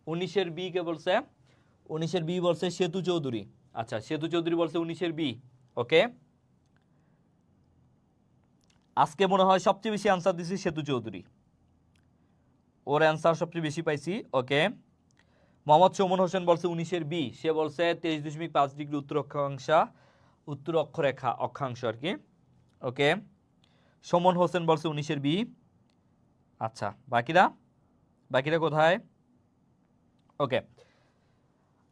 19-এর বি কে বলছে? 19-এর বি বলছে সেতু চৌধুরী। আচ্ছা, সেতু চৌধুরী বলছে 19-এর বি। ওকে, আজকে মনে হয় সবচেয়ে বেশি অ্যান্সার দিছি সেতু চৌধুরী, ওর অ্যান্সার সবচেয়ে বেশি পাইছি। ওকে, মোহাম্মদ সুমন হোসেন বলছে 19-এর বি, সে বলছে 23.5 ডিগ্রি উত্তর অক্ষাংশ, উত্তর অক্ষরেখা অক্ষাংশ আর কি। ওকে, সুমন হোসেন বলছে 19-এর বি। আচ্ছা, বাকিরা বাকিরা কোথায়? ওকে,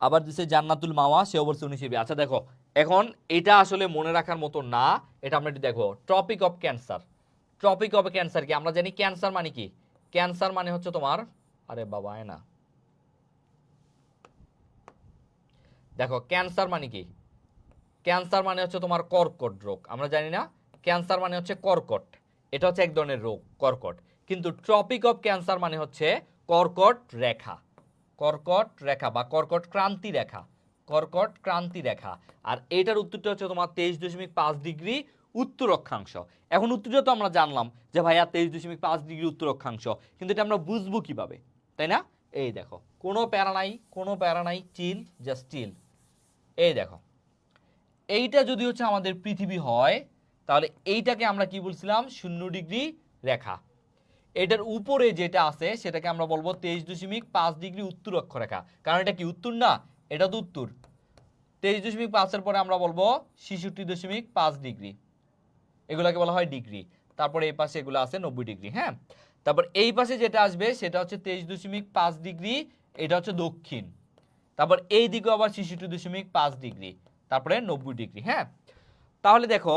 আবার দিছে জান্নাতুল মাওয়া, সেও বলছে 19-এর বি। আচ্ছা দেখো, এখন এটা আসলে মনে রাখার মতো না, এটা আমরা একটু দেখো। Tropic of Cancer, Tropic of Cancer কি? আমরা জানি ক্যান্সার মানে কি? ক্যান্সার মানে হচ্ছে তোমার, আরে বাবা না, দেখো ক্যান্সার মানে কি? ক্যান্সার মানে হচ্ছে তোমার কর্কট রোগ, আমরা জানি না? ক্যান্সার মানে হচ্ছে কর্কট, এটা হচ্ছে এক ধরনের রোগ, কর্কট। কিন্তু ট্রপিক অফ ক্যান্সার মানে হচ্ছে কর্কট রেখা, কর্কট রেখা বা কর্কট ক্রান্তি রেখা, কর্কট ক্রান্তি রেখা। আর এটার উত্তরটা হচ্ছে তোমার 23.5 ডিগ্রি উত্তর অক্ষাংশ। এখন উত্তরটা তো আমরা জানলাম যে ভাইয়া 23.5 ডিগ্রি উত্তর অক্ষাংশ, কিন্তু এটা আমরা বুঝবো কিভাবে, তাই না? এই দেখো, কোনো প্যারা নাই, কোনো প্যারা নাই, চিল, জাস্ট চিল। এই দেখো, এইটা যদি হচ্ছে আমাদের পৃথিবী হয়, তাহলে এইটাকে আমরা কি বলছিলাম? 0 ডিগ্রি রেখা। এটার উপরে যেটা আছে সেটাকে আমরা বলবো 23.5 ডিগ্রি উত্তর অক্ষরেখা, কারণ এটা কি উত্তর না? এটা তো উত্তর। 23.5 এর পরে আমরা বলবো 66.5 ডিগ্রি, এগুলোকে বলা হয় ডিগ্রি। তারপরে এই পাশে এগুলো আছে 90 ডিগ্রি। হ্যাঁ, তারপর এই পাশে যেটা আসবে সেটা হচ্ছে 23.5 ডিগ্রি, এটা হচ্ছে দক্ষিণ। তারপর এই দিকে আবার 66.5 ডিগ্রি, তারপরে 90 ডিগ্রি। হ্যাঁ, তাহলে দেখো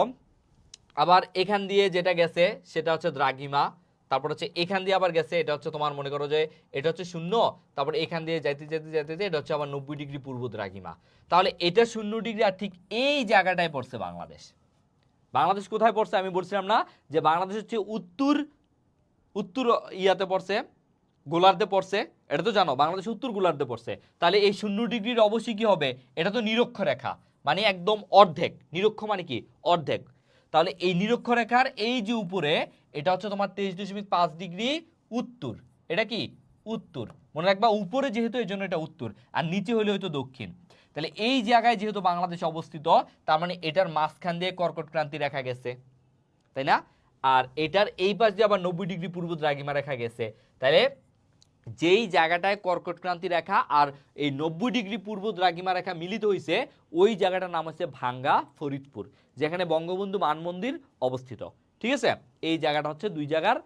আবার এখান দিয়ে যেটা গেছে সেটা হচ্ছে দ্রাঘিমা, তারপর হচ্ছে এখান দিয়ে আবার গেছে, এটা হচ্ছে তোমার মনে করো যে এটা হচ্ছে 0, তারপর এখান দিয়ে যাইতে যাইতে যাইতে এটা হচ্ছে আবার 90 ডিগ্রি পূর্ব দ্রাঘিমা। তাহলে এটা 0 ডিগ্রি, আর ঠিক এই জায়গাটায় পড়ছে বাংলাদেশ। বাংলাদেশ কোথায় পড়ছে আমি বলছিলাম না যে বাংলাদেশ হচ্ছে উত্তর ইয়াতে পড়ছে, গোলার্ধে পড়ছে, এটা তো জানো বাংলাদেশ উত্তর গোলার্ধে পড়ছে। তাহলে এই 0 ডিগ্রির অবশ্যই কি হবে, এটা তো নিরক্ষরেখা, মানে একদম অর্ধেক। নিরক্ষ মানে কি, অর্ধেক। তাহলে এই নিরক্ষরেখার এই যে উপরে এটা হচ্ছে তোমার 23.5 ডিগ্রি উত্তর, এটা কি উত্তর, মনে রাখবা উপরে যেহেতু এই জন্য এটা উত্তর, আর নিচে হলে হয়তো দক্ষিণ। তাহলে এই জায়গায় যেহেতু বাংলাদেশ অবস্থিত, তার মানে এটার মাঝখান দিয়ে কর্কট ক্রান্তি রেখা গেছে, তাই না? আর এটার এই পাশ দিয়ে আবার 90 ডিগ্রি পূর্ব দ্রাঘিমা রেখা গেছে। তাহলে যেই জায়গাটায় কর্কট ক্রান্তি রেখা আর এই 90 ডিগ্রি পূর্ব দ্রাঘিমা রেখা মিলিত হয়েছে, ওই জায়গাটার নাম হচ্ছে ভাঙ্গা ফরিদপুর, যেখানে বঙ্গবন্ধু মান মন্দির অবস্থিত। ঠিক আছে, এই জায়গাটা হচ্ছে দুই জায়গার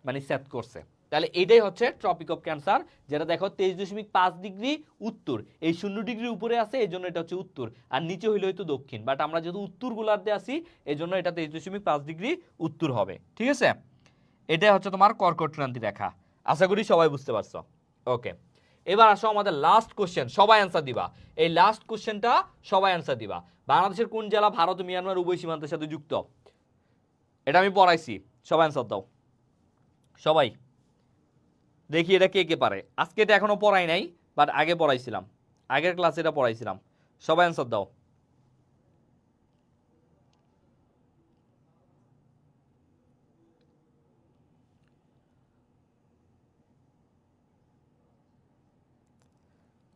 মানে সেট করছে। তাহলে এটাই হচ্ছে ট্রপিক অফ ক্যান্সার, যেটা দেখো 23.5 ডিগ্রি উত্তর, এই 0 ডিগ্রি উপরে আছে এই জন্য এটা হচ্ছে উত্তর, আর নিচে হইলে হয়তো দক্ষিণ, বাট আমরা যেহেতু উত্তর গোলার্ধে আছি এই জন্য এটা 23.5 ডিগ্রি উত্তর হবে। ঠিক আছে, এটাই হচ্ছে তোমার কর্কট ক্রান্তি রেখা। আশা করি সবাই বুঝতে পারছো। ওকে, এবার আসো আমাদের লাস্ট কোশ্চেন, সবাই অ্যান্সার দিবা। এই লাস্ট কোশ্চেনটা সবাই অ্যান্সার দিবা। বাংলাদেশের কোন জেলা ভারত ও মিয়ানমার উভয় সীমান্তের সাথে যুক্ত? এটা আমি পড়াইছি, সবাই অ্যান্সার দাও। সবাই দেখি এটা কে কে পারে। আজকে এটা এখনো পড়াই নাই, বাট আগে পড়াইছিলাম, আগের ক্লাসে এটা পড়াইছিলাম। সবাই অ্যান্সার দাও।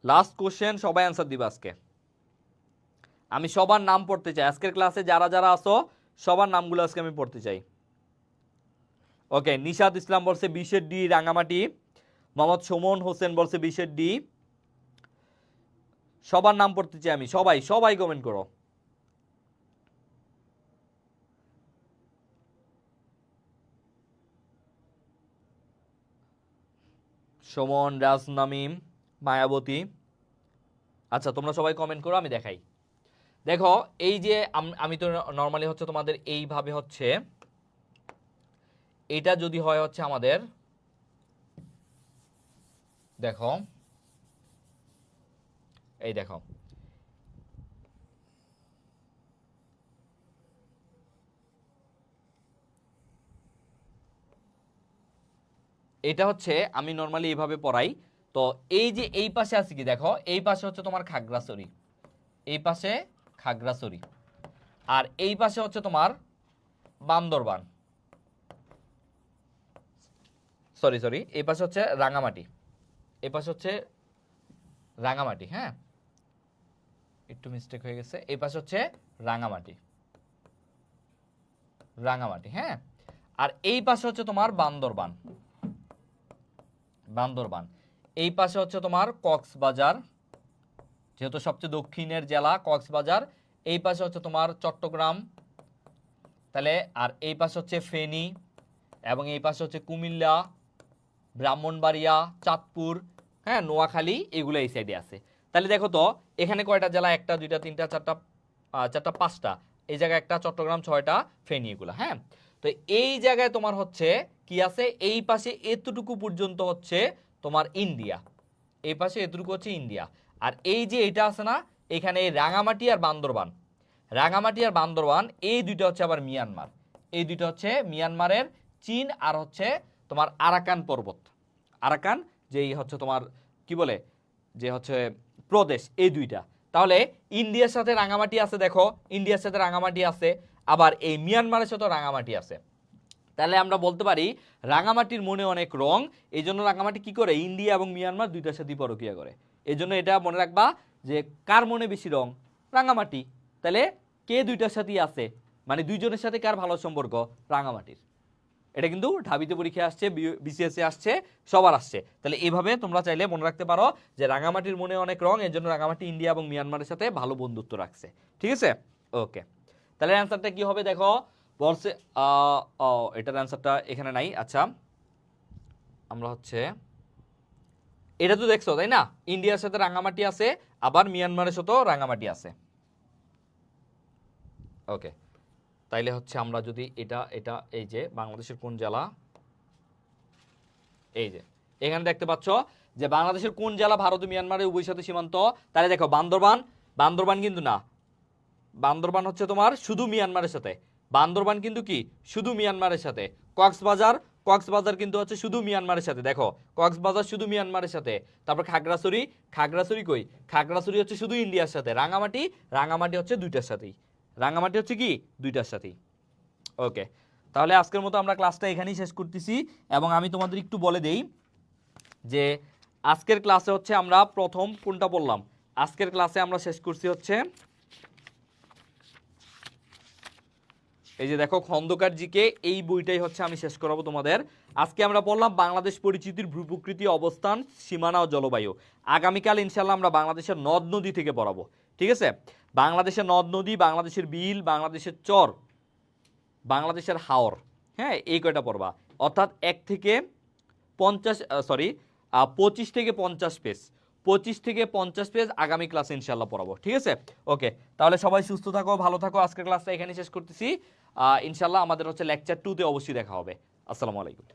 লাস্ট কোশ্চেন, সবাই অ্যান্সার দিবা আজকে। আমি সবার নাম পড়তে চাই, আজকের ক্লাসে যারা যারা আসো সবার নামগুলো আজকে আমি পড়তে চাই। ওকে, নিশাত ইসলাম বলছে 20 ডি রাঙ্গামাটি, মোহাম্মদ সুমন হোসেন বলছে 20 ডি। সবার নাম পড়তে চাই আমি, সবাই সবাই কমেন্ট করো। সুমন, রাজনামিম, মায়াবতী, আচ্ছা তোমরা সবাই কমেন্ট করো, আমি দেখাই। দেখো এই যে আমি তো নর্মালি হচ্ছে তোমাদের এইভাবে হচ্ছে, এটা যদি হয় হচ্ছে আমাদের, দেখো এই দেখো এটা হচ্ছে আমি নর্মালি এইভাবে পড়াই। তো এই যে এই পাশে আছে কি, দেখো এই পাশে হচ্ছে তোমার খাগড়াছড়ি, এই পাশে খাগড়াছড়ি, আর এই পাশে হচ্ছে তোমার বান্দরবান, সরি সরি এই পাশে হচ্ছে রাঙামাটি, এই পাশে হচ্ছে রাঙামাটি। হ্যাঁ, একটু মিস্টেক হয়ে গেছে, এই পাশে হচ্ছে রাঙামাটি, রাঙামাটি। হ্যাঁ, আর এই পাশে হচ্ছে তোমার বান্দরবান, বান্দরবান। এই পাশে হচ্ছে তোমার কক্সবাজার, যেহেতু সবচেয়ে দক্ষিণের জেলা কক্সবাজার। এই পাশে হচ্ছে তোমার চট্টগ্রাম, তাহলে আর এই পাশে হচ্ছে ফেনী, এবং এই পাশে হচ্ছে কুমিল্লা, ব্রাহ্মণবাড়িয়া, চাঁদপুর, হ্যাঁ নোয়াখালী, এগুলো এই সাইডে আছে। তাহলে দেখো তো এখানে কয়টা জেলা, 1 2 3 4 4 5টা, এই জায়গায় একটা, চট্টগ্রাম 6টা, ফেনী এগুলো। হ্যাঁ, তো এই জায়গায় তোমার হচ্ছে কি আছে, এই পাশে এতটুকু পর্যন্ত হচ্ছে তোমার ইন্ডিয়া, এই পাশে এতটুকু হচ্ছে ইন্ডিয়া। আর এই যে এটা আছে না, এখানে রাঙামাটি আর বান্দরবান, রাঙামাটি আর বান্দরবান এই দুইটা হচ্ছে আবার মিয়ানমার, এই দুইটা হচ্ছে মিয়ানমারের চীন আর হচ্ছে তোমার আরাকান পর্বত, আরাকান যেই হচ্ছে তোমার কি বলে যে হচ্ছে প্রদেশ, এই দুইটা। তাহলে ইন্ডিয়ার সাথে রাঙামাটি আছে, দেখো ইন্ডিয়ার সাথে রাঙামাটি আছে, আবার এই মিয়ানমারের সাথে রাঙামাটি আছে। তাহলে আমরা বলতে পারি রাঙামাটির মনে অনেক রং, এই জন্য রাঙামাটি কি করে, ইন্ডিয়া এবং মিয়ানমার দুইটার সাথে পরকীয়া করে। এই জন্য এটা মনে রাখবা যে কার মনে বেশি রং, রাঙামাটি। তাহলে কে দুইটার সাথেই আছে, মানে দুইজনের সাথে কার ভালো সম্পর্ক, রাঙামাটির। এটা কিন্তু ঢাবিতে পরীক্ষা আসছে, বিসিএসে আসছে, সবার আসছে। তাহলে এইভাবে তোমরা চাইলে মনে রাখতে পারো যে রাঙামাটির মনে অনেক রং, এর জন্য রাঙামাটি ইন্ডিয়া এবং মিয়ানমারের সাথে ভালো বন্ধুত্ব রাখছে। ঠিক আছে, ওকে। তাহলে অ্যান্সারটা কি হবে, দেখো বলছে ও এটার অ্যান্সারটা এখানে নাই। আচ্ছা আমরা হচ্ছে এটা তো দেখছো তাই না, ইন্ডিয়ার সাথে রাঙামাটি আছে, আবার মিয়ানমারের সাথেও রাঙামাটি আছে। ওকে, তাইলে হচ্ছে আমরা যদি এটা এটা এই যে বাংলাদেশের কোন জেলা, এই যে এখানে দেখতে পাচ্ছ যে বাংলাদেশের কোন জেলা ভারত ও মিয়ানমারের উভয় সাথে সীমান্ত, তাহলে দেখো বান্দরবান, বান্দরবান কিন্তু না, বান্দরবান হচ্ছে তোমার শুধু মিয়ানমারের সাথে, বান্দরবান কিন্তু কি শুধু মিয়ানমারের সাথে। কক্সবাজার, কক্সবাজার কিন্তু হচ্ছে শুধু মিয়ানমারের সাথে, দেখো কক্সবাজার শুধু মিয়ানমারের সাথে। তারপর খাগড়াছড়ি, খাগড়াছড়ি কই, খাগড়াছড়ি হচ্ছে শুধু ইন্ডিয়ার সাথে। রাঙামাটি, রাঙামাটি হচ্ছে দুইটার সাথেই, রাঙামাটি হচ্ছে কি দুইটার সাথেই। ওকে, তাহলে আজকের মতো আমরা ক্লাসটা এখানেই শেষ করতেছি। এবং আমি তোমাদের একটু বলে দেই যে আজকের ক্লাসে হচ্ছে আমরা প্রথম কোনটা বললাম, আজকের ক্লাসে আমরা শেষ করছি হচ্ছে এই যে দেখো খন্দকার জিকে, এই বইটাই হচ্ছে আমি শেষ করাবো তোমাদের। আজকে আমরা পড়লাম বাংলাদেশ পরিচিতির ভূপ্রকৃতি, অবস্থান, সীমানা ও জলবায়ু। আগামীকাল ইনশাল্লাহ আমরা বাংলাদেশের নদ নদী থেকে পড়াবো, ঠিক আছে? বাংলাদেশের নদ নদী, বাংলাদেশের বিল, বাংলাদেশের চর, বাংলাদেশের হাওর, হ্যাঁ এই কয়টা পড়বা। অর্থাৎ 1 থেকে 50 25 থেকে 50 পেজ, 25 থেকে 50 পেজ আগামী ক্লাসে ইনশাল্লাহ পড়াবো, ঠিক আছে? ওকে, তাহলে সবাই সুস্থ থাকো, ভালো থাকো। আজকের ক্লাসটা এখানে শেষ করতেছি। ইনশাল্লাহ আমাদের হচ্ছে লেকচার 2 তে অবশ্যই দেখা হবে। আসসালামু আলাইকুম।